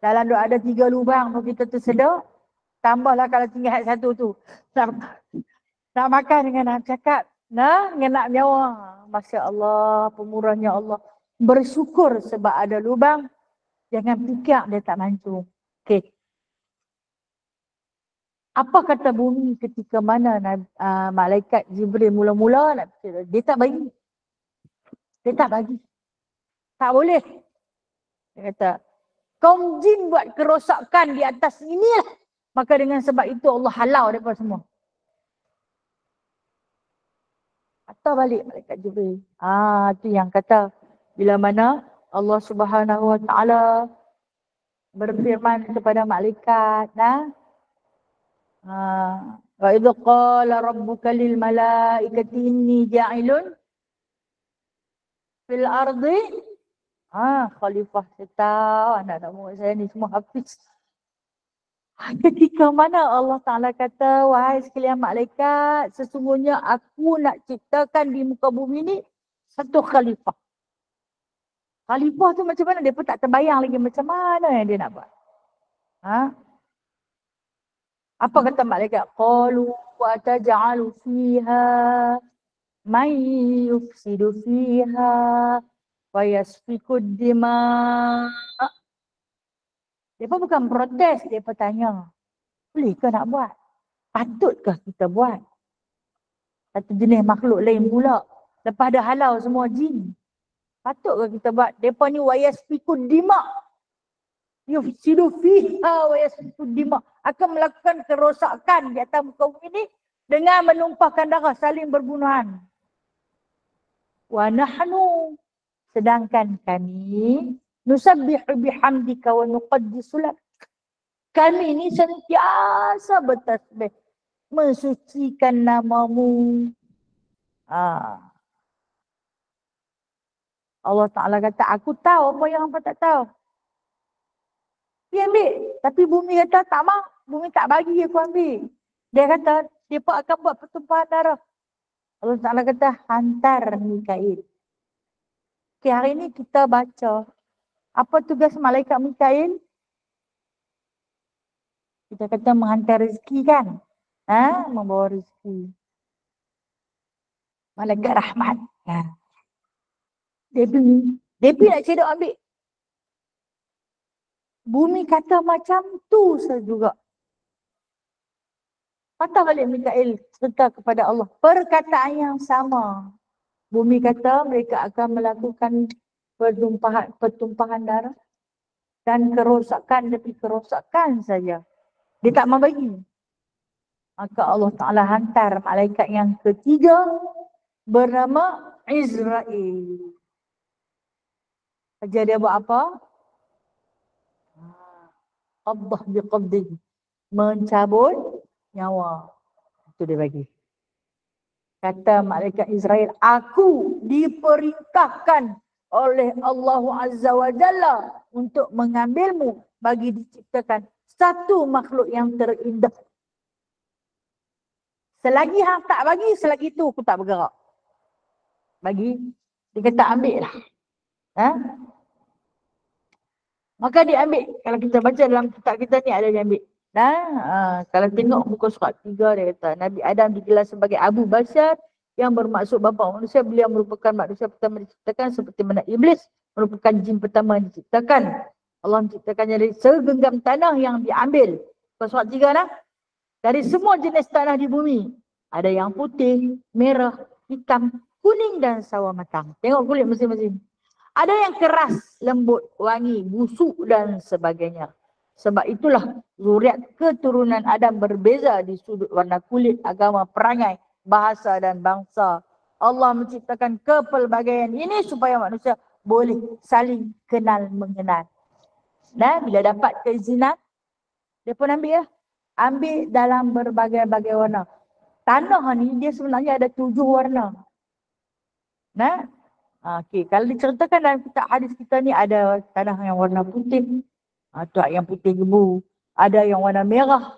Dalam duk ada 3 lubang pun kita tersedak. Tambahlah kalau tinggal satu tu. Nak makan dengan nak cakap, dengan nak nyawa. Masya Allah, pemurahnya Allah. Bersyukur sebab ada lubang. Jangan fikir dia tak mancung. Okey. Apa kata bumi ketika mana malaikat Jibril mula-mula nak fikir? Dia tak bagi. Dia tak bagi. Tak boleh. Dia kata, kaum jin buat kerosakan di atas inilah. Maka dengan sebab itu Allah halau daripada semua. Atau balik malaikat Jibril. Itu yang kata bila mana Allah Subhanahu Wa Taala berfirman kepada malaikat, wa idh qala rabbuka lil malaikati inni ja'ilun fil ardi khalifah. Saya tahu anak-anak murid saya ni semua hafiz. Ketika mana Allah Ta'ala kata, wahai sekalian malaikat, sesungguhnya aku nak ciptakan di muka bumi ni satu khalifah. Khalifah tu macam mana? Dia pun tak terbayang lagi macam mana yang dia nak buat. Apa kata malaikat? Qalu wa taj'alu fiha may yufsidu fiha wa yasfiku dima. Dia pun bukan protes, dia pun tanya, bolehkah nak buat? Patutkah kita buat? Satu jenis makhluk lain pula. Lepas dah halau semua jin. Patutkah kita buat? Depa ni wa yasfiku dima. Yufsidu fiha wa yasfiku dima. Akan melakukan kerosakan di atas muka bumi ini dengan menumpahkan darah, saling berbunuhan. Wa nahnu, sedangkan kami, nusabbihu bihamdika wa nuqaddisu lak. Kami ni sentiasa bertasbih, mensucikan namamu. Allah Ta'ala kata, aku tahu apa yang hampa tak tahu. Dia ambil. Tapi bumi kata, tak mau. Bumi tak bagi aku ambil. Dia kata, dia pun akan buat pertumpahan darah. Allah Ta'ala kata, hantar Mikail. Okay, hari ni kita baca. Apa tugas malaikat Mikail? Kita kata menghantar rezeki kan? Membawa rezeki. Malaikat rahmat. Dia pergi nak cedok ambil. Bumi kata macam tu juga. Patah balik Mikail cerita kepada Allah. Perkataan yang sama. Bumi kata mereka akan melakukan pertumpahan darah dan kerosakan demi kerosakan saja. Dia tak mau bagi. Maka Allah Ta'ala hantar malaikat yang ketiga bernama Israel. Kerja dia buat apa? Qabdah biqabdih. Mencabut nyawa. Itu dia bagi. Kata malaikat Israel, aku diperintahkan oleh Allah Azza wa Jalla untuk mengambilmu bagi diciptakan satu makhluk yang terindah. Selagi hang tak bagi, selagi tu aku tak bergerak. Bagi, dia kata ambil lah. Maka dia ambil. Kalau kita baca dalam kitab kita ni ada dia ambil. Kalau tengok muka surat 3 dia kata, Nabi Adam digelar sebagai Abu Bashar yang bermaksud bapa manusia. Beliau merupakan manusia pertama diciptakan seperti mana Iblis merupakan jin pertama diciptakan. Allah menciptakannya dari segenggam tanah yang diambil. Muka surat 3 dari semua jenis tanah di bumi. Ada yang putih, merah, hitam, kuning dan sawo matang. Tengok kulit masing-masing. Ada yang keras, lembut, wangi, busuk dan sebagainya. Sebab itulah zuriat keturunan Adam berbeza di sudut warna kulit, agama, perangai, bahasa dan bangsa. Allah menciptakan kepelbagaian ini supaya manusia boleh saling kenal mengenal. Bila dapat keizinan, dia pun ambil lah. Ambil dalam berbagai-bagai warna. Tanah ni dia sebenarnya ada 7 warna. Okey, kalau diceritakan dalam kitab hadis kita ni ada tanah yang warna putih, Tu yang putih gebu. Ada yang warna merah.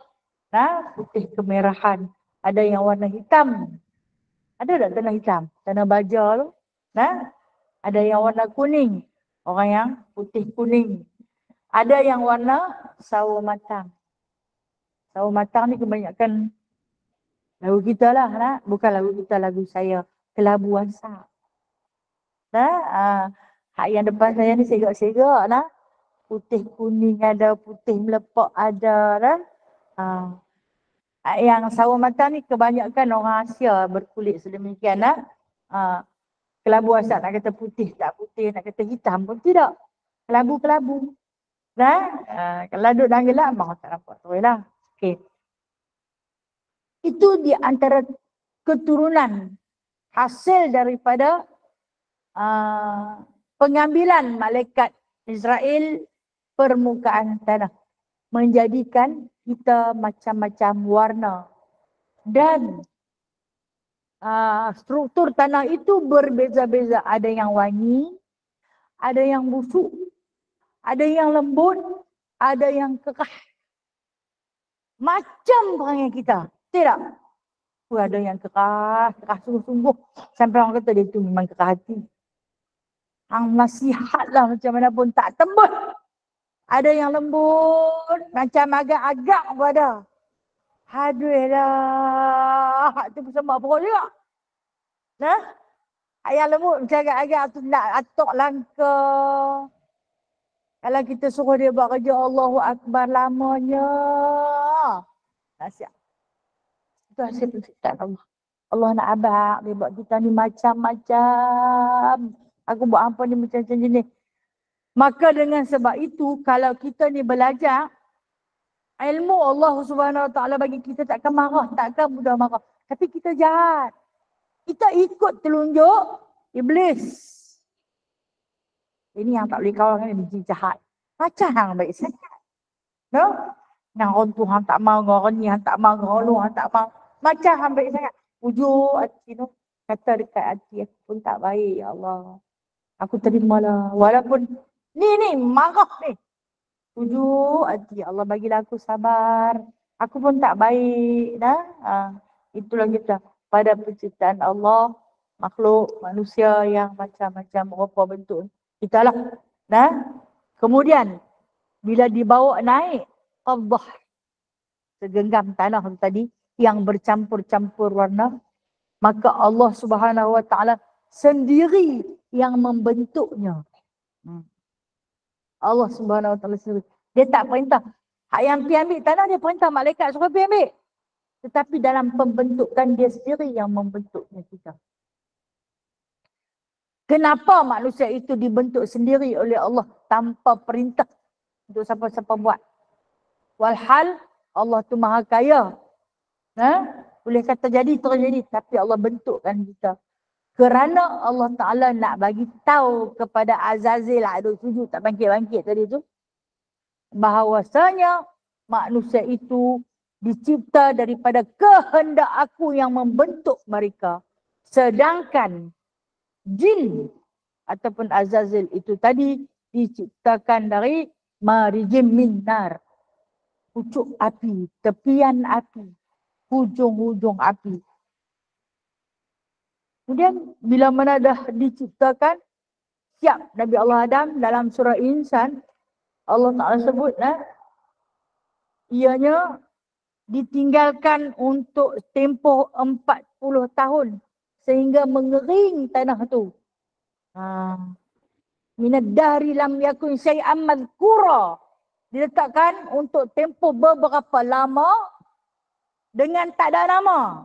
Putih kemerahan. Ada yang warna hitam. Ada tak tanah hitam? Tanah baja tu. Ada yang warna kuning. Orang yang putih kuning. Ada yang warna sawo matang. Sawo matang ni kebanyakan lagu kita lah. Bukan lagu kita, lagu saya. Kelabu asap. Hak yang depan saya ni segak-segak lah. Putih kuning ada, putih melepak ada. Yang sawo matang ni kebanyakan orang Asia berkulit sedemikian. Kelabu asap nak kata putih tak putih, nak kata hitam pun tidak. Kelabu-kelabu. Kalau duduk dalam gelap, abang tak nampak tu lah. Okay. Itu di antara keturunan hasil daripada pengambilan malaikat Israel permukaan tanah. Menjadikan kita macam-macam warna. Dan struktur tanah itu berbeza-beza. Ada yang wangi, ada yang busuk, ada yang lembut, ada yang kekah. Macam perangai kita. Tidak? Ada yang kekah sungguh-sungguh. Sampai orang kata dia tu memang kekah hati. Hang nasihat lah macam mana pun tak tembus. Ada yang lembut, macam agak-agak pun ada. Aduh lah. Hak tu bersama perut juga. Yang lembut macam agak-agak tu nak atok langka. Kalau kita suruh dia buat kerja Allahu Akbar lamanya. Nasihat. Itu hasil penciptaan Allah. Allah nak abang dia buat kita ni macam-macam. Aku buat apa ni macam-macam jenis. Maka dengan sebab itu, kalau kita ni belajar, ilmu Allah Subhanahu Wa Taala bagi kita takkan marah, takkan mudah marah. Tapi kita jahat. Kita ikut telunjuk iblis. Ini yang tak boleh kawan kan, biji jahat. Macam hang baik sangat. Yang orang tu hang tak mau, orang ni hang tak mau, orang lu hang tak mau. Macam hang baik sangat. Ujung hati tu kata dekat hati aku pun tak baik, ya Allah. Aku terimalah. Walaupun ni marah ni. Ujung hati, Allah bagilah aku sabar. Aku pun tak baik itulah kita pada penciptaan Allah, makhluk manusia yang macam-macam rupa bentuk kita lah. Kemudian bila dibawa naik Allah, segenggam tanah tadi yang bercampur-campur warna, maka Allah Subhanahu Wa Taala sendiri yang membentuknya. Allah Subhanahu Wa Taala sendiri. Dia tak perintah. Hak yang pergi ambil tanah, dia perintah malaikat suruh pergi ambil. Tetapi dalam pembentukan dia sendiri yang membentuknya kita. Kenapa manusia itu dibentuk sendiri oleh Allah tanpa perintah untuk siapa-siapa buat? Walhal Allah tu maha kaya. Boleh kata jadi terjadi, tapi Allah bentukkan kita. Kerana Allah Ta'ala nak bagi tahu kepada Azazil, ada sujud tak bangkit-bangkit tadi tu, bahawasanya manusia itu dicipta daripada kehendak aku yang membentuk mereka. Sedangkan jin ataupun Azazil itu tadi diciptakan dari marijim min nar. Pucuk api, tepian api, hujung-hujung api. Kemudian bila mana dah diciptakan, siap Nabi Allah Adam dalam surah Insan, Allah Ta'ala sebut ianya ditinggalkan untuk tempoh 40 tahun sehingga mengering tanah tu. Minad dahri lam yakun syai'an madhkura. Diletakkan untuk tempoh beberapa lama dengan tak ada nama.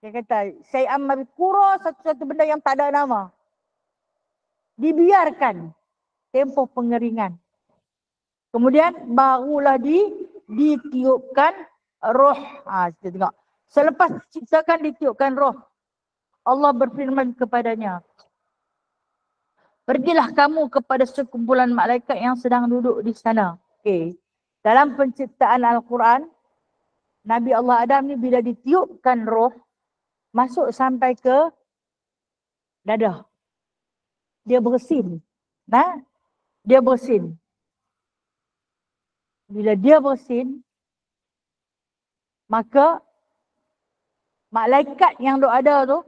Dia kata syai'an madhkura, satu-satu benda yang tak ada nama. Dibiarkan tempoh pengeringan. Kemudian barulah ditiupkan roh. Kita tengok. Selepas diciptakan ditiupkan roh, Allah berfirman kepadanya, pergilah kamu kepada sekumpulan malaikat yang sedang duduk di sana. Okay. Dalam penciptaan Al-Quran, Nabi Allah Adam ni bila ditiupkan roh, masuk sampai ke dada. Dia bersin. Dia bersin. Bila dia bersin, maka malaikat yang duk ada tu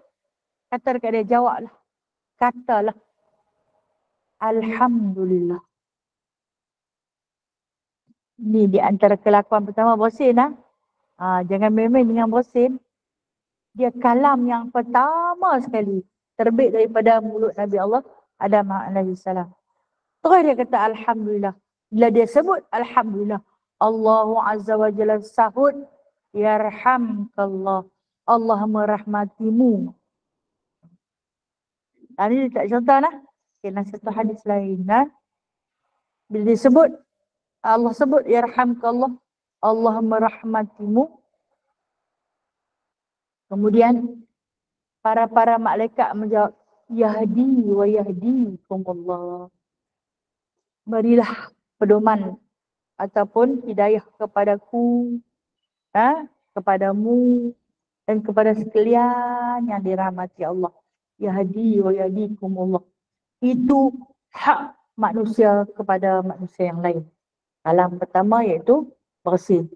kata dekat dia, jawablah. Katalah, Alhamdulillah. Ni di antara kelakuan pertama bersin. Jangan main-main dengan bersin. Dia kalam yang pertama sekali terbit daripada mulut Nabi Allah Adam AS. Terus dia kata Alhamdulillah. Bila dia sebut Alhamdulillah, Allah Azza wa Jalla sahut, Yarhamkallah, Allah merahmatimu. Ini dia tak contoh lah. Kena satu hadis lain. Bila dia sebut, Allah sebut Yarhamkallah, Allah merahmatimu. Kemudian para malaikat menjawab, Yahdi wa yahdikumullah. Berilah pedoman ataupun hidayah kepadaku, kepadamu dan kepada sekalian yang dirahmati Allah. Yahdi wa yahdikumullah. Itu hak manusia kepada manusia yang lain. Kalam pertama iaitu bersin.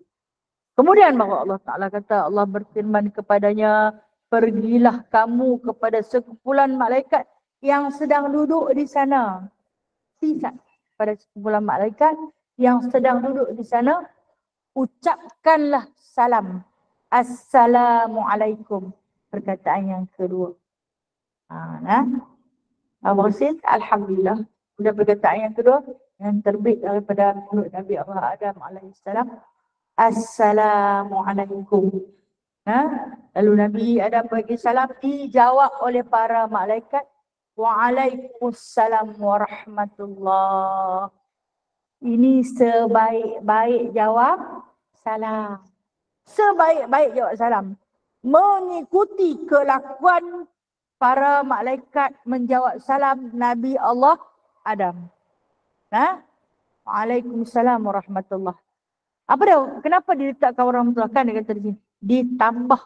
Kemudian bahawa Allah Ta'ala kata, Allah berfirman kepadanya, pergilah kamu kepada sekumpulan malaikat yang sedang duduk di sana. Sisa pada sekumpulan malaikat yang sedang duduk di sana, ucapkanlah salam. Assalamualaikum. Perkataan yang kedua. Bersin, Alhamdulillah. Sudah perkataan yang kedua, yang terbit daripada mulut Nabi Allah Adam AS. Assalamualaikum. Lalu Nabi Adam bagi salam, dijawab oleh para malaikat, Waalaikumsalam warahmatullah. Ini sebaik-baik jawab salam. Sebaik-baik jawab salam. Mengikuti kelakuan para malaikat menjawab salam Nabi Allah Adam. Waalaikumsalam warahmatullah. Apa dia? Kenapa diletakkan warahmatullah? Kan dia kata di sini. Ditambah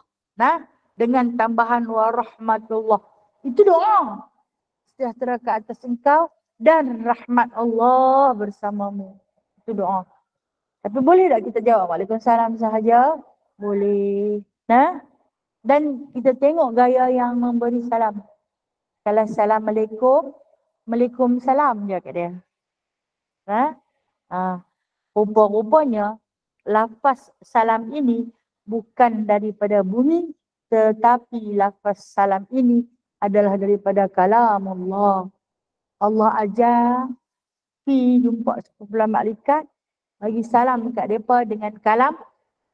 dengan tambahan warahmatullah. Itu doa. Sejahtera ke atas engkau dan rahmat Allah bersamamu. Itu doa. Tapi boleh tak kita jawab Waalaikumsalam sahaja? Boleh. Dan kita tengok gaya yang memberi salam. Kalau Assalamualaikum, Waalaikumsalam je kat dia. Rupa-rupanya lafaz salam ini bukan daripada bumi, tetapi lafaz salam ini adalah daripada kalam Allah. Allah ajar pergi jumpa sekumpulan malaikat, bagi salam dekat mereka dengan kalam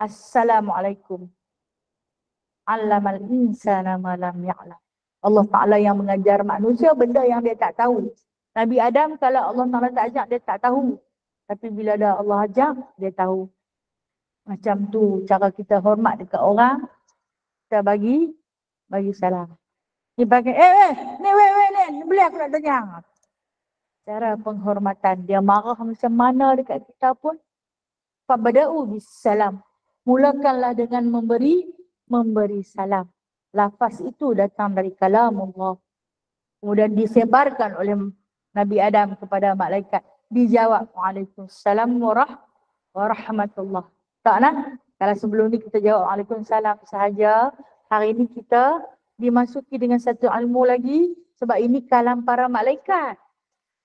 Assalamualaikum. Allamal insana ma lam ya'lam. Allah Ta'ala yang mengajar manusia benda yang dia tak tahu. Nabi Adam kalau Allah Ta'ala tak ajak, dia tak tahu. Tapi bila dah Allah ajak, dia tahu. Macam tu cara kita hormat dekat orang, kita bagi salam. Ni pakai, ni boleh aku nak tanya. Cara penghormatan, dia marah macam mana dekat kita pun, fabada'u bis salam. Mulakanlah dengan memberi salam. Lafaz itu datang dari kalam Allah. Kemudian disebarkan oleh Nabi Adam kepada malaikat. Dijawab, Waalaikumsalam warahmatullah. Tak nak? Kalau sebelum ni kita jawab Waalaikumsalam sahaja, hari ini kita dimasuki dengan satu ilmu lagi, sebab ini kalam para malaikat.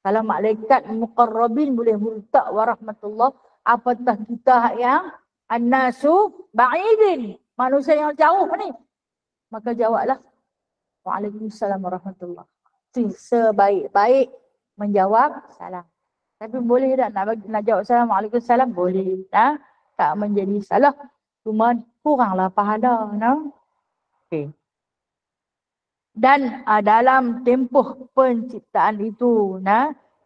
Kalau malaikat muqarrabin boleh murtak warahmatullah, apatah kita yang annasu ba'idin, manusia yang jauh ni. Maka jawablah Waalaikumsalam warahmatullah. Sebaik-baik menjawab salam. Tapi boleh tak nak jawab salam Waalaikumsalam? Boleh. Tak menjadi salah. Cuma kuranglah pahala. Okay. Dan dalam tempoh penciptaan itu,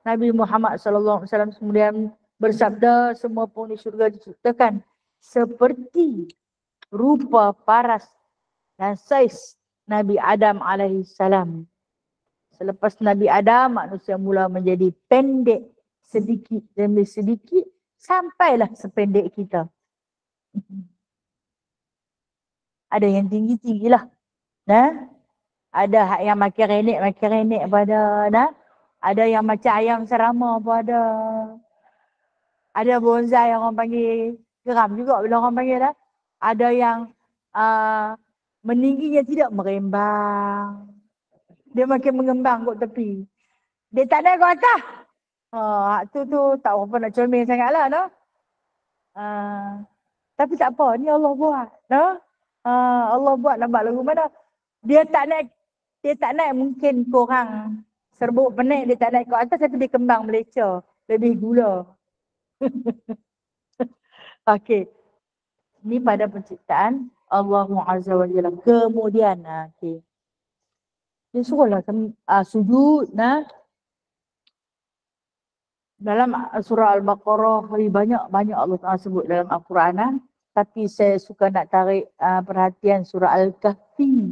Nabi Muhammad SAW kemudian bersabda, semua penghuni syurga diciptakan seperti rupa paras dan saiz Nabi Adam alaihissalam. Selepas Nabi Adam, manusia mula menjadi pendek sedikit demi sedikit sampailah sependek kita. Ada yang tinggi-tinggi lah. Ada yang makin renek pada. Ada yang macam ayam serama pada. Ada bonsai yang orang panggil geram juga bila orang panggil dah. Ada yang meningginya tidak merembang. Dia makin mengembang kot tepi. Dia tak naik ke atas. Tu tak apa nak comel sangat lah. No? Tapi tak apa, ni Allah buat. No? Allah buat nampak lagu mana. Dia tak naik mungkin korang serbuk penik dia tak naik ke atas tapi dia kembang Malaysia. Lebih gula. Okey. Ni pada penciptaan Allah Azza wa Jalla. Kemudian okey. Dia suruhlah sujud nah. Dalam surah Al-Baqarah banyak Allah Taala sebut dalam Al-Quran. Tapi saya suka nak tarik perhatian surah Al-Kahfi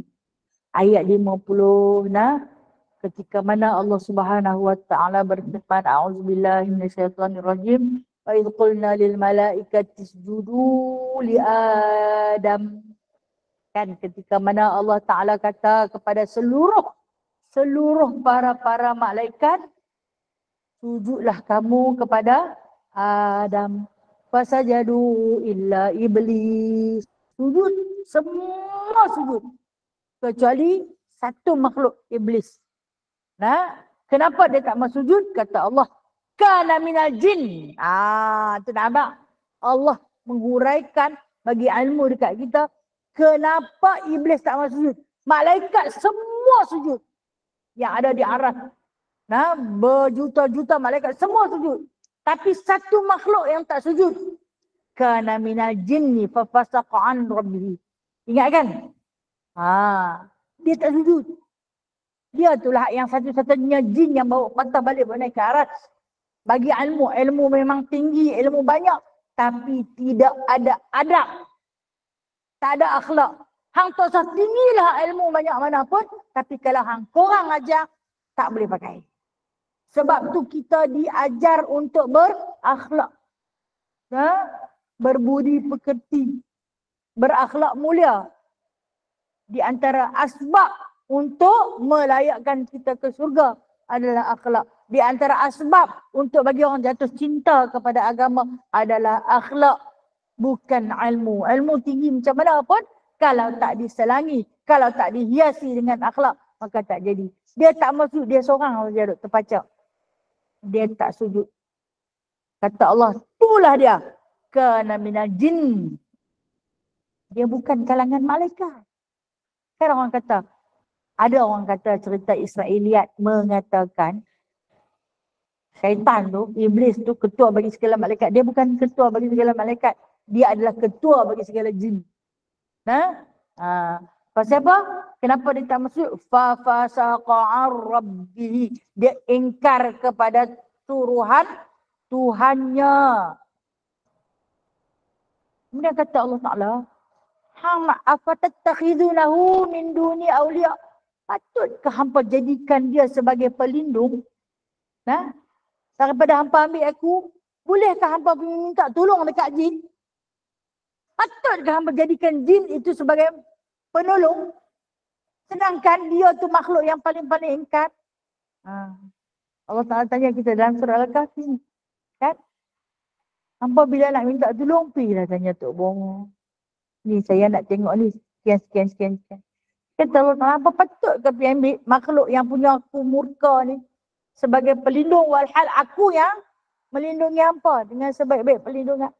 ayat 50 nah. Ketika mana Allah Subhanahu wa taala berfirman, a'udzubillahi minasyaitonirrajim, wa idz qulna lil malaikati isjudu li Adam. Kan ketika mana Allah Taala kata kepada seluruh para malaikat, sujudlah kamu kepada Adam. Fasajadu illa iblis. Sujud, semua sujud. Kecuali satu makhluk, iblis. Nah, kenapa dia tak mau sujud? Kata Allah, kana minal jin. Tu nampak. Allah menghuraikan bagi ilmu dekat kita, kenapa iblis tak mau sujud? Malaikat semua sujud. Yang ada di aras. Nah, berjuta-juta malaikat semua sujud. Tapi satu makhluk yang tak sujud. Kana minal jinni fa fasaqa an rabbih. Ingat kan? Dia tak sujud. Dia itulah yang satu-satunya jin yang bawa patah balik naik ke aras. Bagi ilmu memang tinggi, ilmu banyak. Tapi tidak ada adab. Tak ada akhlak. Hang tak usah tinggilah ilmu banyak mana pun. Tapi kalau hang korang ajar, tak boleh pakai. Sebab tu kita diajar untuk berakhlak. Berbudi pekerti. Berakhlak mulia. Di antara asbab untuk melayakkan kita ke surga adalah akhlak. Di antara asbab untuk bagi orang jatuh cinta kepada agama adalah akhlak. Bukan ilmu. Ilmu tinggi macam mana pun, kalau tak diselangi, kalau tak dihiasi dengan akhlak, maka tak jadi. Dia tak masuk, dia seorang saja duduk terpacak. Dia tak sujud. Kata Allah, itulah dia. Kana minal jin. Dia bukan kalangan malaikat. Kan ada orang kata cerita Israeliat mengatakan syaitan tu, iblis tu ketua bagi segala malaikat. Dia bukan ketua bagi segala malaikat. Dia adalah ketua bagi segala jin. Pasal apa? Kenapa dia tak masuk? Fa fasaqa ar-rabbih. Dia ingkar kepada suruhan Tuhannya. Kemudian kata Allah Ta'ala, afatattakhidunahu min duni awliya. Patutkah hampa jadikan dia sebagai pelindung? Daripada hampa ambil aku, bolehkah hampa minta tolong dekat jin? Patutkah hampa jadikan jin itu sebagai penolong? Sedangkan dia tu makhluk yang paling-paling ingkar. Allah Ta'ala tanya kita dalam surah Al-Kahfi. Kan? Hampa bila nak minta tolong, pergilah tanya Tok Bong. Ni saya nak tengok ni. Sekian. Kata Allah Ta'ala, apa patut ke pergi ambil makhluk yang punya aku murka ni sebagai pelindung, walhal aku yang melindungi hampa dengan sebaik-baik pelindungan.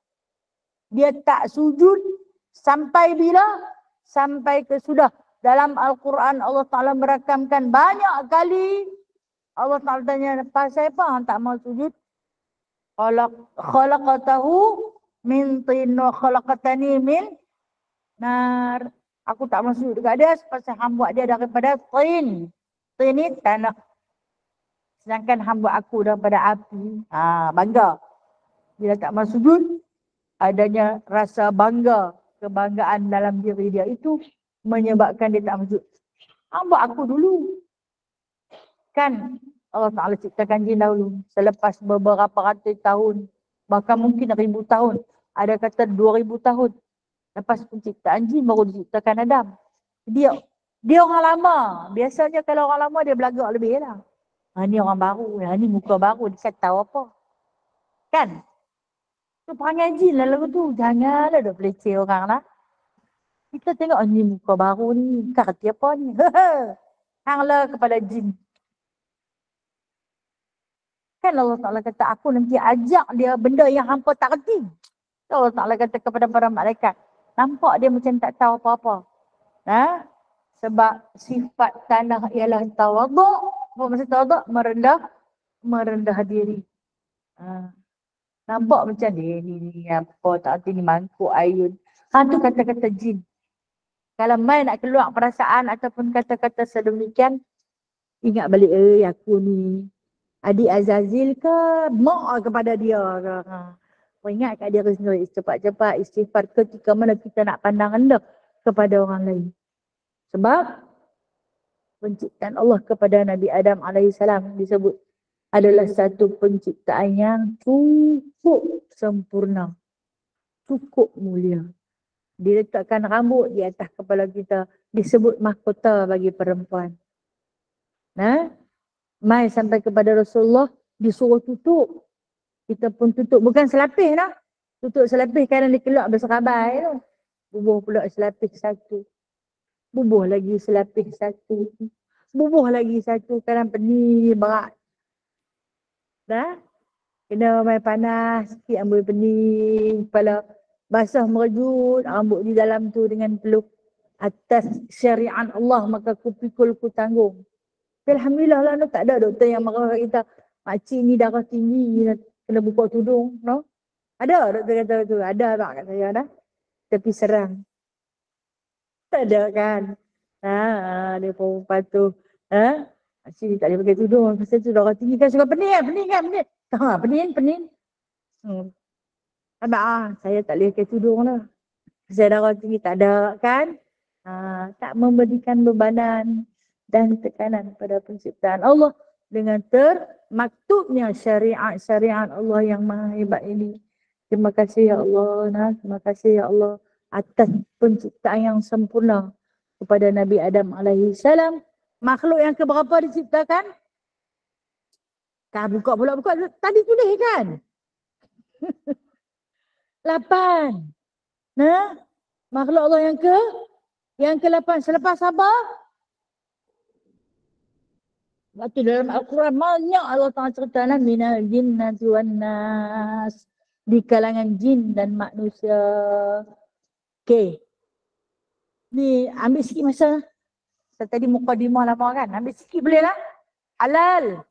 Dia tak sujud sampai bila? Sampai ke sudah. Dalam Al-Quran Allah Ta'ala merakamkan banyak kali. Allah Ta'ala tanya, pasal apa hang tak mau sujud? Khalaqatahu min tin wa khalaqatani min nar. Aku tak mau sujud dekat dia pasal hang buat dia daripada tin. Tin ni tanah. Sedangkan hang buat aku daripada api. Bangga. Bila tak mau sujud, adanya rasa bangga, kebanggaan dalam diri dia itu menyebabkan dia tak mau sujud. Hang buat aku dulu. Kan Allah Ta'ala ciptakan jin dahulu. Selepas beberapa ratus tahun, bahkan mungkin 1000 tahun. Ada kata 2000 tahun. Lepas penciptaan jin baru diciptakan Adam. Dia orang lama. Biasanya kalau orang lama dia belagak lebih lah. Ni orang baru. Ni muka baru. Dia kata tahu apa. Kan? Tu perangai jin lah lagu tu. Janganlah dah peleceh orang lah. Kita tengok ni muka baru ni. Bukan kerti apa ni. Hanglah kepada jin. Kan Allah Ta'ala kata, aku nanti ajak dia benda yang hampa tak kerti. Allah Ta'ala kata kepada para malaikat. Nampak dia macam tak tahu apa-apa. Ha? Sebab sifat tanah ialah tawaduk. Apa maksud tawaduk? Merendah diri. Ha. Nampak macam dia ni apa tak kerti ni mangkuk ayun. Tu kata-kata jin. Kalau main nak keluar perasaan ataupun kata-kata sedemikian, ingat balik, aku ni adik Azazil ke, mak kepada dia ke. Ingat kat dia sendiri, cepat-cepat istighfar ketika mana kita nak pandang rendah kepada orang lain. Sebab penciptaan Allah kepada Nabi Adam AS disebut adalah satu penciptaan yang cukup sempurna, cukup mulia. Diletakkan rambut di atas kepala kita, disebut mahkota bagi perempuan. Mai sampai kepada Rasulullah, disuruh tutup. Kita pun tutup, bukan selapis lah. Tutup selapis kerana dia keluar berserabai tu. Bubuh pula selapis satu. Bubuh lagi selapis satu. Bubuh lagi satu, kadang pening berat. Kena main panas sikit, ambil pening, kepala basah merejut, rambut di dalam tu dengan peluk. Atas syariat Allah maka ku pikul ku tanggung. Alhamdulillah lah, tak ada doktor yang marah kita. Makcik ni darah tinggi, kena buka tudung. No? Ada doktor kata tu, ada tak kat saya dah. Tapi serang. Tak ada kan. Dia perempuan tu. Makcik ni tak boleh pakai tudung. Pasal tu darah tinggi kan, suka pening kan, pening. Saya tak boleh pakai tudung lah. Pasal darah tinggi tak ada kan. Tak memberikan bebanan dan tekanan pada penciptaan Allah dengan termaktubnya syariat Allah yang maha hebat ini. Terima kasih ya Allah, terima kasih ya Allah atas penciptaan yang sempurna kepada Nabi Adam AS. Makhluk yang keberapa diciptakan? Buka tadi tulis kan? 8. Makhluk Allah yang ke-8 selepas apa? Waktu dalam Al-Quran banyak Allah Ta'ala cerita minal jinnati wan nas, di kalangan jin dan manusia. Okey. Ni ambil sikit masa. Saya tadi mukadimah lama kan. Ambil sikit boleh lah. Halal.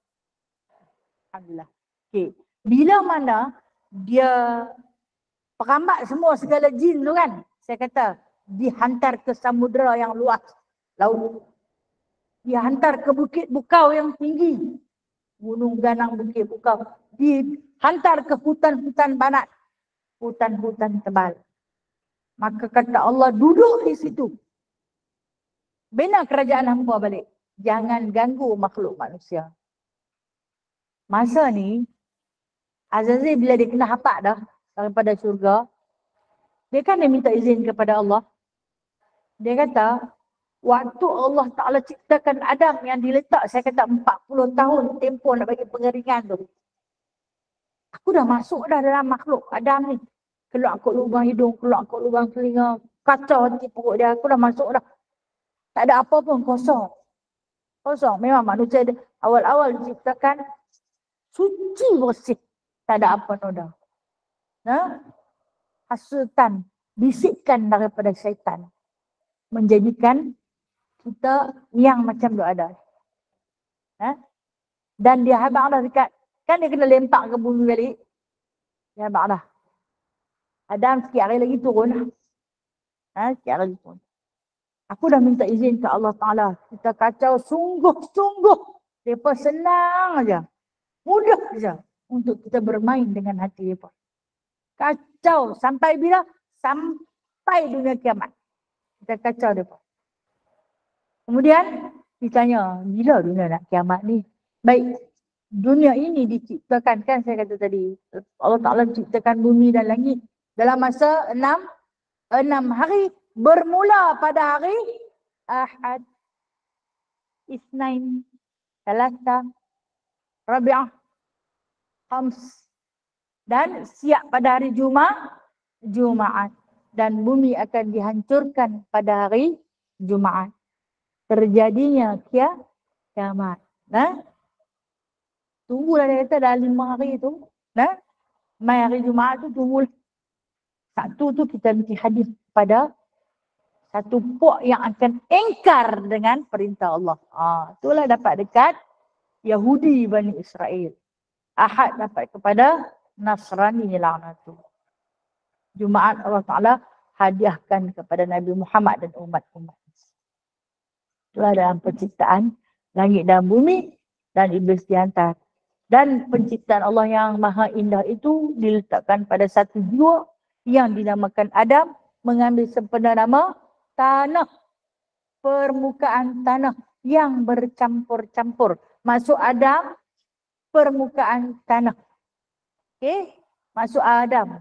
Alhamdulillah. Okey. Bila mana dia perambat semua segala jin tu kan. Saya kata dihantar ke samudera yang luas. Laut. Dia hantar ke bukit bukau yang tinggi. Gunung ganang bukit bukau. Dihantar ke hutan-hutan banat. Hutan-hutan tebal. Maka kata Allah, duduk di situ. Bina kerajaan hamba balik. Jangan ganggu makhluk manusia. Masa ni, Azazil bila dia kena hapak dah daripada syurga, dia kan dia minta izin kepada Allah. Dia kata, waktu Allah Ta'ala ciptakan Adam yang diletak, saya kata 40 tahun tempoh nak bagi pengeringan tu. Aku dah masuk dah dalam makhluk Adam ni. Keluar kot lubang hidung, keluar kot lubang telinga. Kacau hati perut dia, aku dah masuk dah. Tak ada apa pun, kosong. Kosong, memang manusia dia awal-awal diciptakan suci bersih. Tak ada apa noda. Hasutan, bisikkan daripada syaitan. Menjadikan kita yang macam tu ada. Dan dia habang dah dekat. Kan dia kena lempak ke bumi balik. Dia habang dah. Adam sikit hari lagi turun. Sikit hari lagi turun. Aku dah minta izin ke Allah Ta'ala. Kita kacau sungguh-sungguh. Mereka senang aja. Mudah aja. Untuk kita bermain dengan hati mereka. Kacau. Sampai bila? Sampai dunia kiamat. Kita kacau mereka. Kemudian ditanya, bila dunia nak kiamat ni? Baik, dunia ini diciptakan, kan saya kata tadi, Allah Ta'ala ciptakan bumi dan langit dalam masa 6 hari, bermula pada hari Ahad, Isnain, Thalatha, Rabi'ah, Khams, dan siap pada hari Jumaat. Dan bumi akan dihancurkan pada hari Jumaat. Terjadinya kiamat. Nah, tunggulah dia kata dah 5 hari tu. Nah, mai hari Jumaat tu tunggu. Satu tu kita mesti hadir pada satu puak yang akan engkar dengan perintah Allah. Itulah dapat dekat Yahudi Bani Israel. Ahad dapat kepada Nasrani laknatu. Jumaat Allah Ta'ala hadiahkan kepada Nabi Muhammad dan umat-umat. Itulah dalam penciptaan langit dan bumi dan iblis dihantar. Dan penciptaan Allah yang maha indah itu diletakkan pada satu jiwa yang dinamakan Adam, mengambil sempena nama tanah. Permukaan tanah yang bercampur-campur. Masuk Adam, permukaan tanah. Okey, masuk Adam.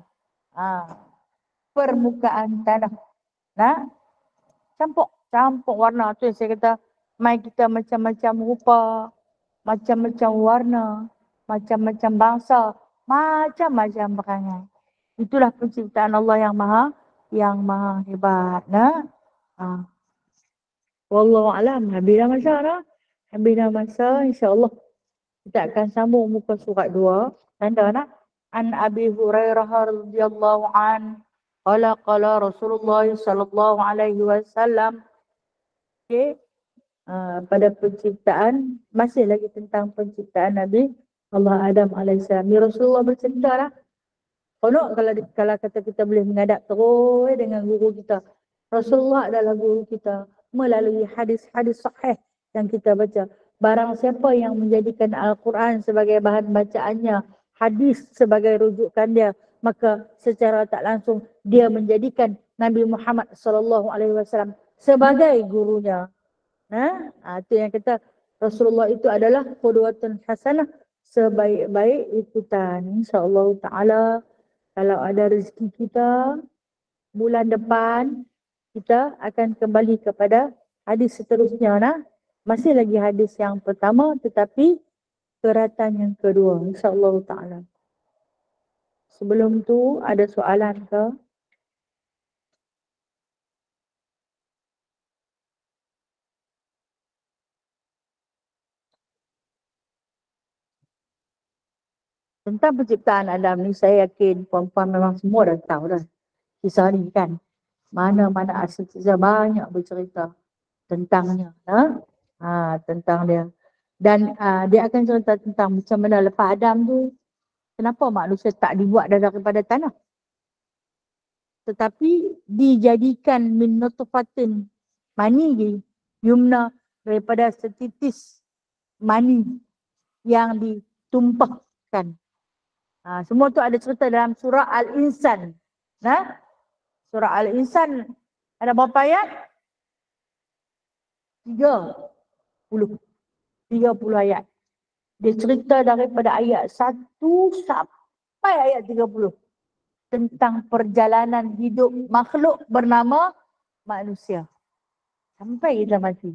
Permukaan tanah. Nah, campur warna tu yang saya kata, mai kita macam-macam rupa, macam-macam warna, macam-macam bangsa, macam-macam perangai. Itulah penciptaan Allah yang maha hebat. Nah, wallahu alam. Habis dah masa, insya-Allah kita akan sambung muka surat 2. Tanda nak? An Abi Hurairah radhiyallahu an qala Rasulullah sallallahu alaihi wasallam. Okey. Pada penciptaan, masih lagi tentang penciptaan Nabi Allah Adam alaihissalam. Rasulullah bercerita lah. Kalau kata kita boleh menghadap terus dengan guru kita. Rasulullah adalah guru kita melalui hadis-hadis sahih yang kita baca. Barang siapa yang menjadikan Al-Quran sebagai bahan bacaannya, hadis sebagai rujukan dia, maka secara tak langsung dia menjadikan Nabi Muhammad SAW sebagai gurunya. Itu yang kata Rasulullah itu adalah qudwatun hasanah, sebaik-baik ikutan. InsyaAllah ta'ala kalau ada rezeki kita bulan depan, kita akan kembali kepada hadis seterusnya. Masih lagi hadis yang pertama tetapi keratan yang kedua, insyaAllah ta'ala. Sebelum tu ada soalan ke? Tentang penciptaan Adam ni saya yakin puan-puan memang semua dah tahu dah. Kisah ni kan. Mana-mana asal kisah banyak bercerita tentangnya. Tentang dia. Dan dia akan cerita tentang macam mana lepas Adam tu, kenapa manusia tak dibuat daripada tanah. Tetapi dijadikan min nutfatin mani yumna, daripada setitis mani yang ditumpahkan. Semua tu ada cerita dalam surah Al-Insan. Surah Al-Insan ada berapa ayat? 30 ayat. Dia cerita daripada ayat 1 sampai ayat 30 tentang perjalanan hidup makhluk bernama manusia sampai kita mati.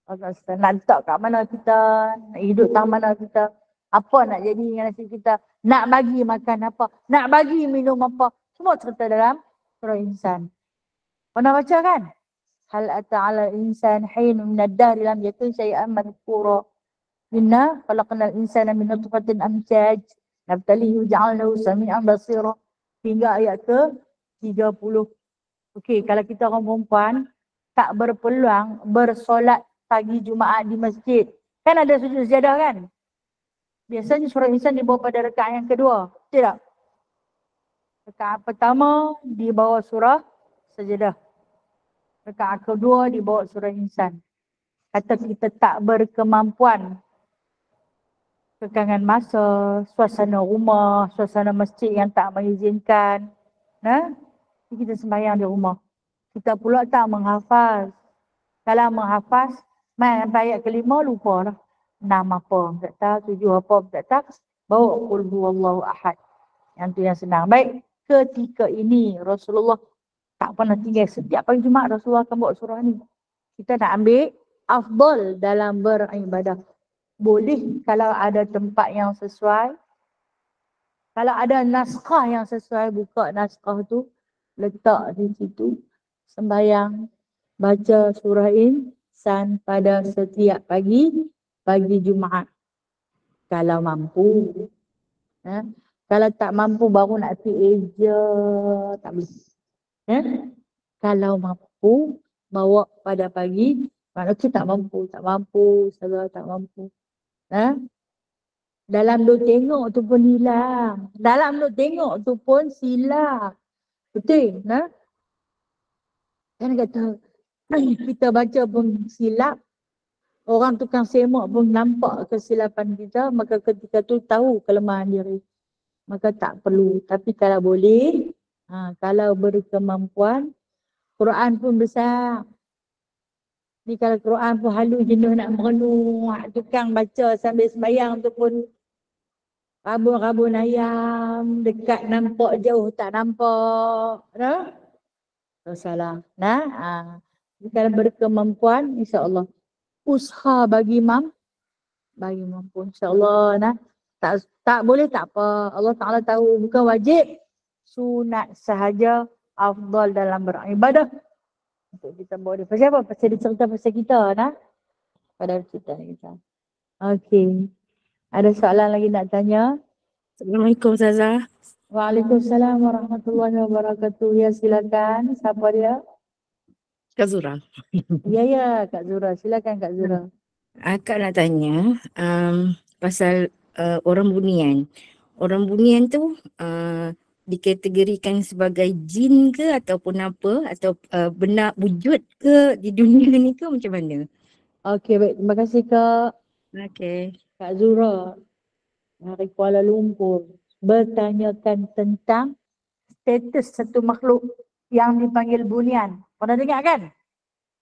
Nak letak kat mana kita, nak hidup kat mana kita, apa nak jadi dengan nasib kita, nak bagi makan apa, nak bagi minum apa, semua cerita dalam surah Insan. Pernah baca kan? Hal ata'ala insan hinun minad dahri lam yakun syai'an madhkura. Inna khalaqnal insana min nutfatin amshaj nabtalihi ja'alnahu sami'an basira. Hingga ayat ke 30. Okey, kalau kita orang perempuan tak berpeluang bersolat pagi Jumaat di masjid, kan ada sujud sejadah kan? Biasanya surah Insan dibawa pada rakaat yang kedua, tidak? Rakaat pertama dibawa surah sejadah. Rakaat kedua dibawa surah Insan. Kata kita tak berkemampuan, kekangan masa, suasana rumah, suasana masjid yang tak mengizinkan, kita sembahyang di rumah. Kita pula tak menghafaz. Kalau menghafaz, main sampai ayat kelima lupa lah. 6 apa, tak tahu, 7 apa, tak tahu. Bawa qul huwallahu ahad. Yang tu yang senang. Baik, ketika ini Rasulullah tak pernah tinggal. Setiap pagi Jumaat Rasulullah akan bawa surah ni. Kita nak ambil afdal dalam beribadah. Boleh kalau ada tempat yang sesuai, Kalau ada naskah yang sesuai, buka naskah tu, letak di situ, sembahyang, baca surah Insan pada setiap pagi Jumaat. Kalau mampu. Kalau tak mampu baru nak pergi je, tak boleh. Kalau mampu, bawa pada pagi, maknanya tak mampu, saudara tak mampu. Dalam duk tengok tu pun hilang. Dalam duk tengok tu pun silap. Betul? Kan kata, kita baca pun silap, orang tukang semak pun nampak kesilapan kita, maka ketika tu tahu kelemahan diri. Maka tak perlu. Tapi kalau boleh, kalau berkemampuan, Quran pun besar. Ni kalau Quran pun halu jenuh nak merenung, tukang baca sambil sembahyang tu pun rabun-rabun ayam, dekat nampak, jauh tak nampak. Tak salah. Kalau berkemampuan, insya-Allah. Usaha bagi mampu, insya-Allah. Tak boleh tak apa. Allah Taala tahu, bukan wajib. Sunat sahaja afdal dalam beribadah. Untuk kita bawa dia. Pasal apa? Pasal dia cerita pasal kita, pada cerita kita. Okey. Ada soalan lagi nak tanya? Assalamualaikum Ustazah. Waalaikumsalam warahmatullahi wabarakatuh. Ya, silakan. Siapa dia? Kak Zura. Ya, Kak Zura. Silakan Kak Zura. Akak nak tanya pasal orang bunian. Orang bunian tu dikategorikan sebagai jin ke ataupun apa, atau benar wujud ke di dunia ni ke, macam mana? Okey, baik. Terima kasih Kak. Okey. Kak Zura dari Kuala Lumpur bertanyakan tentang status satu makhluk yang dipanggil bunian. Pernah dengar kan?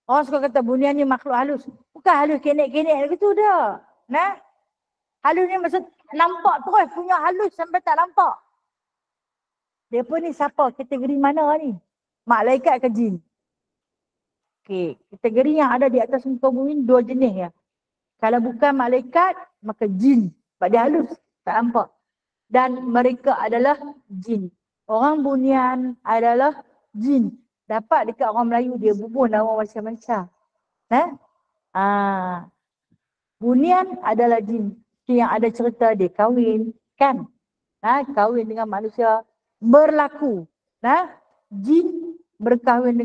Orang suka kata bunian ni makhluk halus. Bukan halus kenek-kenek gitu dah. Halus ni maksud nampak terus, punya halus sampai tak nampak. Dia pun ni siapa? Kategori mana ni? Malaikat ke jin? Okey, kategori yang ada di atas muka bumi dua jenis ya. Kalau bukan malaikat, maka jin. Sebab dia halus, tak nampak. Dan mereka adalah jin. Orang bunian adalah jin. Dapat dekat orang Melayu, dia bubuh nama macam-macam. Bunian adalah jin. Yang ada cerita dia kahwin, kan? Kahwin dengan manusia, berlaku. Jin berkahwin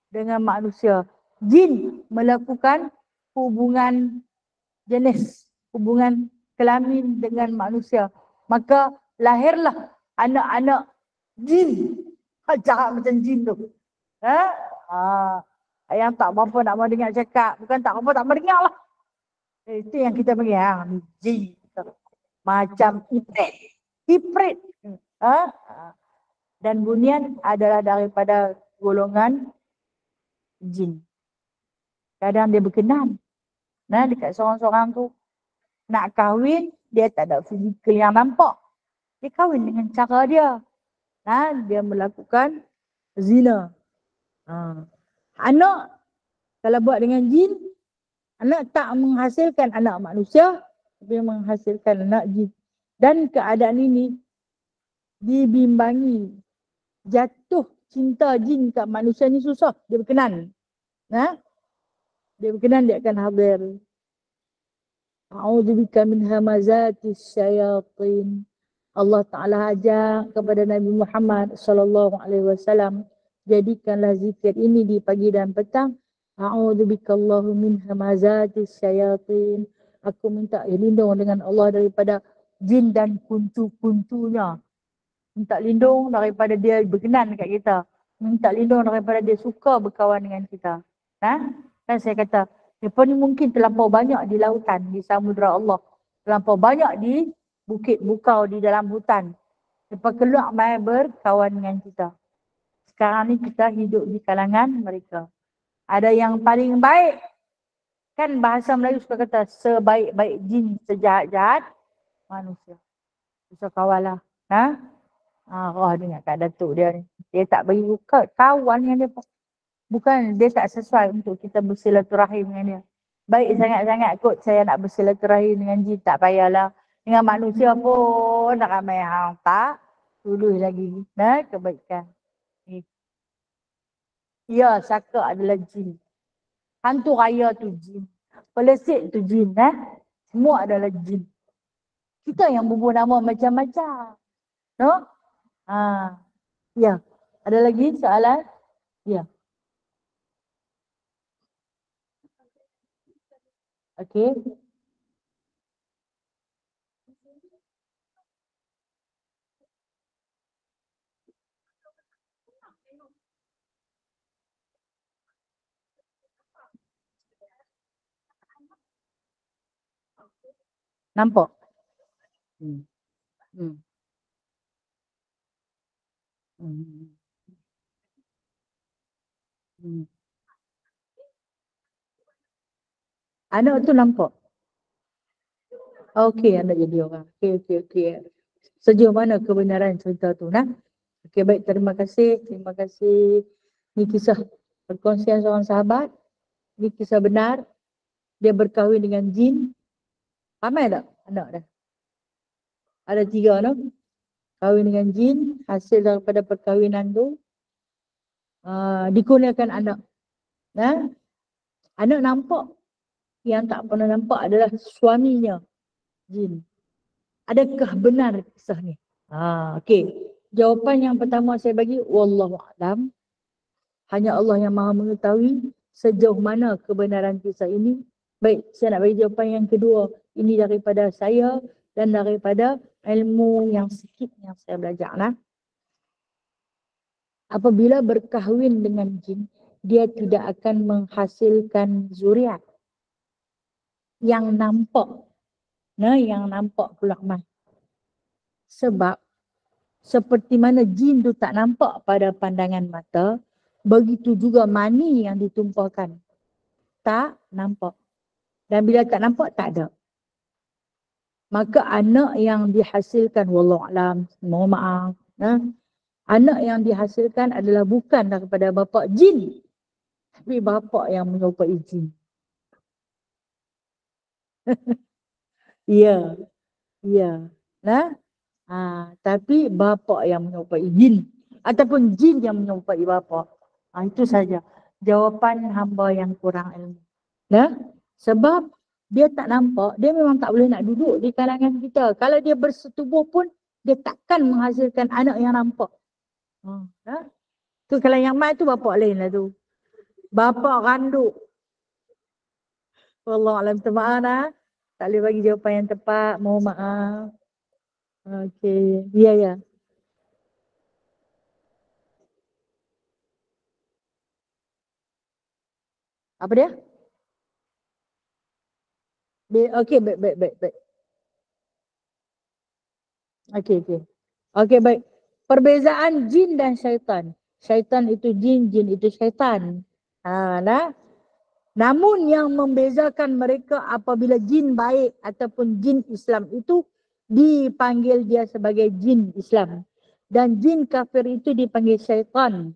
dengan manusia. Jin melakukan hubungan jenis, hubungan kelamin dengan manusia. Maka lahirlah anak-anak jin. Jahat macam jin tu. Yang tak berapa nak mau dengar cakap. Bukan tak berapa tak mau dengar lah. Itu yang kita panggil jin. Macam ifrit. Dan bunian adalah daripada golongan jin. Kadang dia berkenan. Dekat seorang-seorang tu nak kahwin, dia tak ada fizikal yang nampak. Dia kahwin dengan cara dia. Dia melakukan zina. Anak, kalau buat dengan jin, anak tak menghasilkan anak manusia, tapi menghasilkan anak jin. Dan keadaan ini dibimbangi. Jatuh cinta jin kat manusia ni susah. Dia berkenan. Dia berkenan, dia akan hadir. A'udzubika min hamazatis syayatin. Allah Ta'ala ajak kepada Nabi Muhammad SAW, jadikanlah zikir ini di pagi dan petang. A'udzubikallahu min hamazatis syayatin. Aku minta lindung dengan Allah daripada jin dan kuncu-kuncunya. Minta lindung daripada dia berkenan dekat kita. Minta lindung daripada dia suka berkawan dengan kita. Kan saya kata, mereka ni mungkin terlampau banyak di lautan, di samudera Allah. Terlampau banyak di bukit bukau, di dalam hutan. Mereka keluar main berkawan dengan kita. Sekarang ni kita hidup di kalangan mereka. Ada yang paling baik. Kan bahasa Melayu suka kata, sebaik-baik jin, sejahat-jahat manusia. Bisa kawal lah. Dengar kat Datuk dia ni. Dia tak bagi kawan dengan dia. Bukan dia tak sesuai untuk kita bersilaturahim dengan dia. Baik sangat-sangat kot saya nak bersilaturahim dengan jin, tak payahlah. Dengan manusia pun pun nak ramai hang tak. Tulis lagi. Nah, kebaikan. Ya, saka adalah jin. Hantu raya tu jin. Pelesik tu jin. Semua adalah jin. Kita yang bubuh nama macam-macam. No? Ya. Ada lagi soalan? Ya. Okey. Nampak? Hmm. Hmm. Hmm. Hmm. Anak tu nampak? Okey, anak jadi orang. Okey. Sejauh mana kebenaran cerita tu? Okey, baik. Terima kasih. Ini kisah perkongsian seorang sahabat. Ini kisah benar. Dia berkahwin dengan jin. Ramai tak anak dah? Ada 3 anak. Kahwin dengan jin. Hasil daripada perkahwinan tu. Dikurniakan anak. Anak nampak. Yang tak pernah nampak adalah suaminya. Jin. Adakah benar kisah ni? Okey. Jawapan yang pertama saya bagi, wallahu a'lam. Hanya Allah yang Maha mengetahui sejauh mana kebenaran kisah ini. Baik, saya nak bagi jawapan yang kedua. Ini daripada saya dan daripada ilmu yang sikit yang saya belajar. Apabila berkahwin dengan jin, dia tidak akan menghasilkan zuriat yang nampak. Yang nampak pula mah. Sebab seperti mana jin tu tak nampak pada pandangan mata, begitu juga mani yang ditumpahkan tak nampak. Dan bila tak nampak, tak ada. Maka anak yang dihasilkan, wallahualam, mohon maaf, anak yang dihasilkan adalah bukan daripada bapa jin, tapi bapa yang menyerupai jin. Ya. Tapi bapa yang menyerupai jin ataupun jin yang menyerupai bapa. Itu saja jawapan hamba yang kurang ilmu. Sebab dia tak nampak, dia memang tak boleh nak duduk di kalangan kita. Kalau dia bersetubuh pun, dia takkan menghasilkan anak yang nampak. Tu kalau yang mat tu bapa lain lah tu. Bapa randuk. Wallahualam, maaf tak boleh bagi jawapan yang tepat, mohon maaf. Okey, ya. Apa dia? Okey, baik. Okey, baik. Perbezaan jin dan syaitan. Syaitan itu jin, jin itu syaitan. Namun yang membezakan mereka apabila jin baik ataupun jin Islam itu dipanggil dia sebagai jin Islam. Dan jin kafir itu dipanggil syaitan.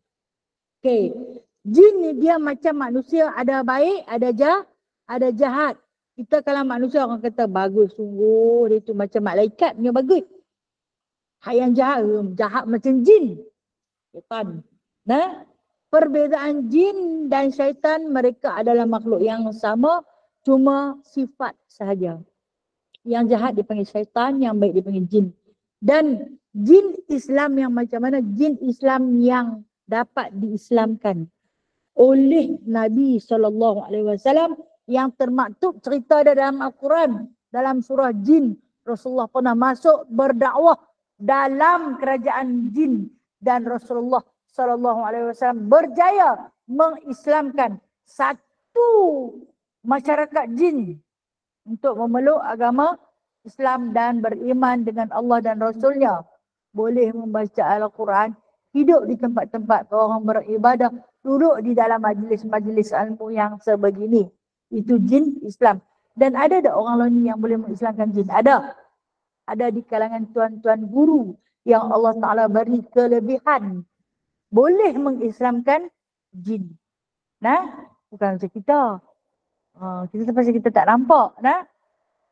Okey. Jin ni dia macam manusia, ada baik, ada jahat. Kita kalau manusia orang kata bagus sungguh, dia tu macam malaikat punya bagus. Hak yang jahat macam jin. Syaitan. Perbezaan jin dan syaitan, mereka adalah makhluk yang sama, cuma sifat sahaja. Yang jahat dipanggil syaitan, yang baik dipanggil jin. Dan jin Islam yang macam mana? Jin Islam yang dapat diislamkan oleh Nabi SAW yang termaktub cerita dalam Al-Quran, dalam surah jin. Rasulullah pernah masuk berdakwah dalam kerajaan jin dan Rasulullah SAW berjaya mengislamkan satu masyarakat jin untuk memeluk agama Islam dan beriman dengan Allah dan Rasulnya. Boleh membaca Al-Quran, hidup di tempat-tempat orang beribadah, duduk di dalam majlis-majlis ilmu yang sebegini. Itu jin Islam. Dan ada tak orang lain yang boleh mengislamkan jin? Ada. Ada di kalangan tuan-tuan guru yang Allah Ta'ala beri kelebihan. Boleh mengislamkan jin. Bukan macam kita. Kita terpaksa kita tak nampak.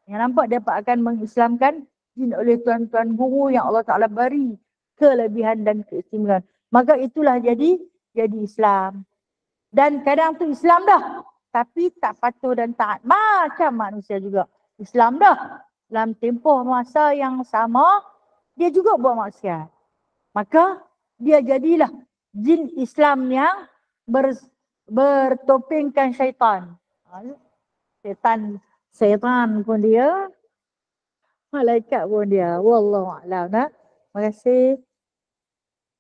Yang nampak dapat akan mengislamkan jin oleh tuan-tuan guru yang Allah Ta'ala beri kelebihan dan keistimewaan. Maka itulah jadi Islam. Dan kadang tu Islam dah, tapi tak patuh dan taat macam manusia juga. Islam dah, dalam tempoh masa yang sama, dia juga buat maksiat. Maka dia jadilah jin Islam yang bertopengkan syaitan. Syaitan pun dia, malaikat pun dia. Wallahualam. Terima kasih.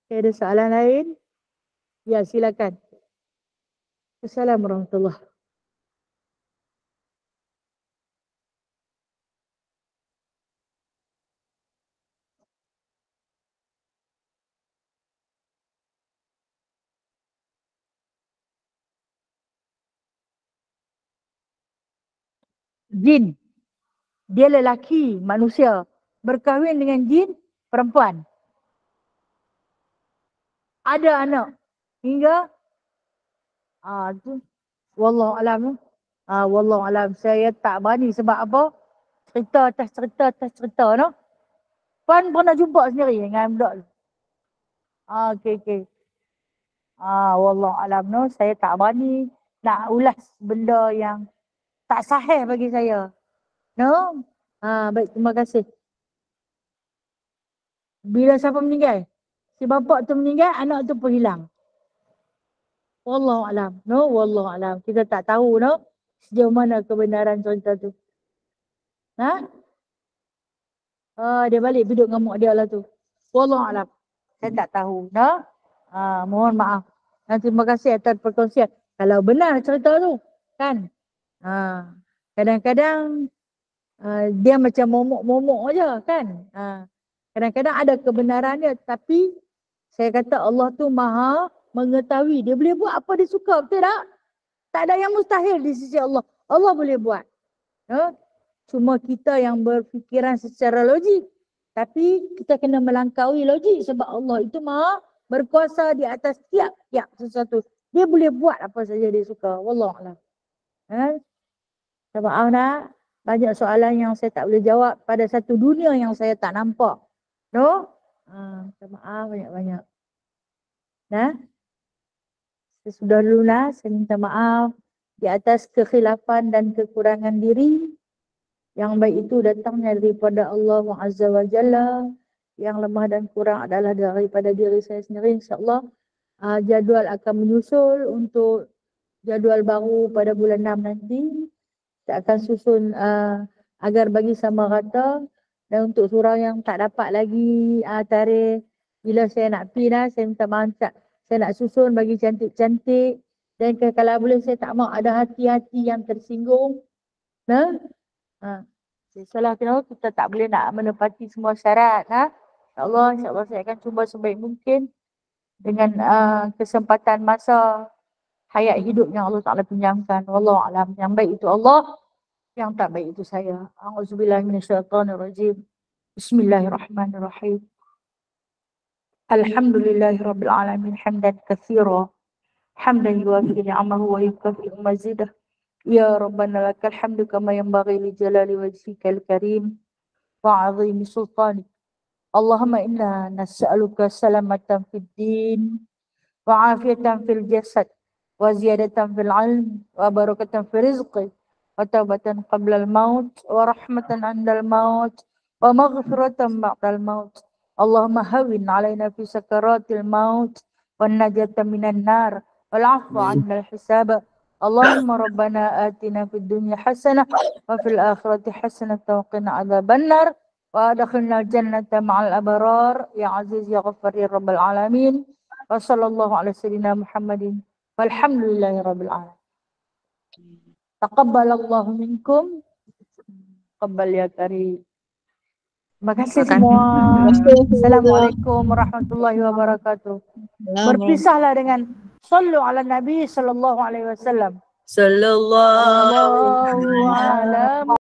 Ada soalan lain? Ya, silakan. Assalamualaikum warahmatullahi. Jin, dia lelaki, manusia, berkahwin dengan jin, perempuan. Ada anak, hingga tu, wallahualam. Wallahualam, saya tak berani sebab apa? Cerita atas cerita, no? Puan pernah jumpa sendiri dengan budak tu. Okey. Wallahualam, no? Saya tak berani nak ulas benda yang tak sahih bagi saya. No? Baik, terima kasih. Bila siapa meninggal? Si bapa tu meninggal, anak tu pun hilang. Wallahualam. No, wallahualam. Kita tak tahu, no? Sejauh mana kebenaran cerita tu. Dia balik duduk dengan mak dia lah tu. Wallahualam. Saya tak tahu, no? Mohon maaf. Terima kasih atas perkongsian. Kalau benar cerita tu, kan? Kadang-kadang dia macam momok-momok je, kan? Kadang-kadang ada kebenaran dia, tapi saya kata Allah tu maha mengetahui. Dia boleh buat apa dia suka, betul tak? Tak ada yang mustahil di sisi Allah. Allah boleh buat. Cuma kita yang berfikiran secara logik. Tapi kita kena melangkaui logik sebab Allah itu maha berkuasa di atas tiap-tiap sesuatu. Dia boleh buat apa saja dia suka. Wallahualam. Saya maaf nak. Banyak soalan yang saya tak boleh jawab pada satu dunia yang saya tak nampak. No? Saya maaf banyak-banyak. Sesudah dulu lah, saya minta maaf di atas kekhilafan dan kekurangan diri. Yang baik itu datangnya daripada Allah Azza wa Jalla. Yang lemah dan kurang adalah daripada diri saya sendiri. InsyaAllah jadual akan menyusul untuk jadual baru pada bulan 6 nanti. Kita akan susun agar bagi sama rata. Dan untuk surau yang tak dapat lagi tarikh, bila saya nak pergi dah, saya minta maaf. Saya nak susun bagi cantik-cantik. Dan kalau boleh saya tak mahu ada hati-hati yang tersinggung. Salah kenapa kita tak boleh nak menepati semua syarat. InsyaAllah saya akan cuba sebaik mungkin. Dengan kesempatan masa hayat hidup yang Allah Ta'ala pinjamkan. Wallahualam. Yang baik itu Allah. Yang tak baik itu saya. A'udzubillahi minasyaitonirrajim. Bismillahirrahmanirrahim. Alhamdulillahi rabbil alamin hamdan katsira hamdan yuwafi ni'amahu wa yukafi mazidah. Ya Rabbana lakal hamdu kama yanbaghi li jalali wajhikal karim wa 'azimi sultanik. Allahumma inna nas'aluka salamatan fid din wa 'afiyatan fil jasad wa ziyadatan fil 'ilm wa barakatan fil rizqi wa taubatan qabla al maut wa rahmatan 'inda al maut wa maghfiratan ba'da al maut. Allahumma hawwin 'alaina fi sakaratil maut wan najata minan nar wal 'afwa 'inda al hisab. Allahumma rabbana atina fid dunya hasanah wa fil akhirati hasanah wa qina 'adzaban nar wa adkhilna al jannata ma'al abrar ya aziz ya ghaffar ya rabbal alamin. Wa sallallahu ala sayyidina Muhammadin walhamdulillahi rabbil alamin. Taqabbalallahu minkum. Taqabbal ya karim. Terima kasih semua. Assalamualaikum warahmatullahi wabarakatuh. Berpisahlah dengan sallu ala Nabi sallallahu alaihi wasallam. Sallallahu Allahu a'lam.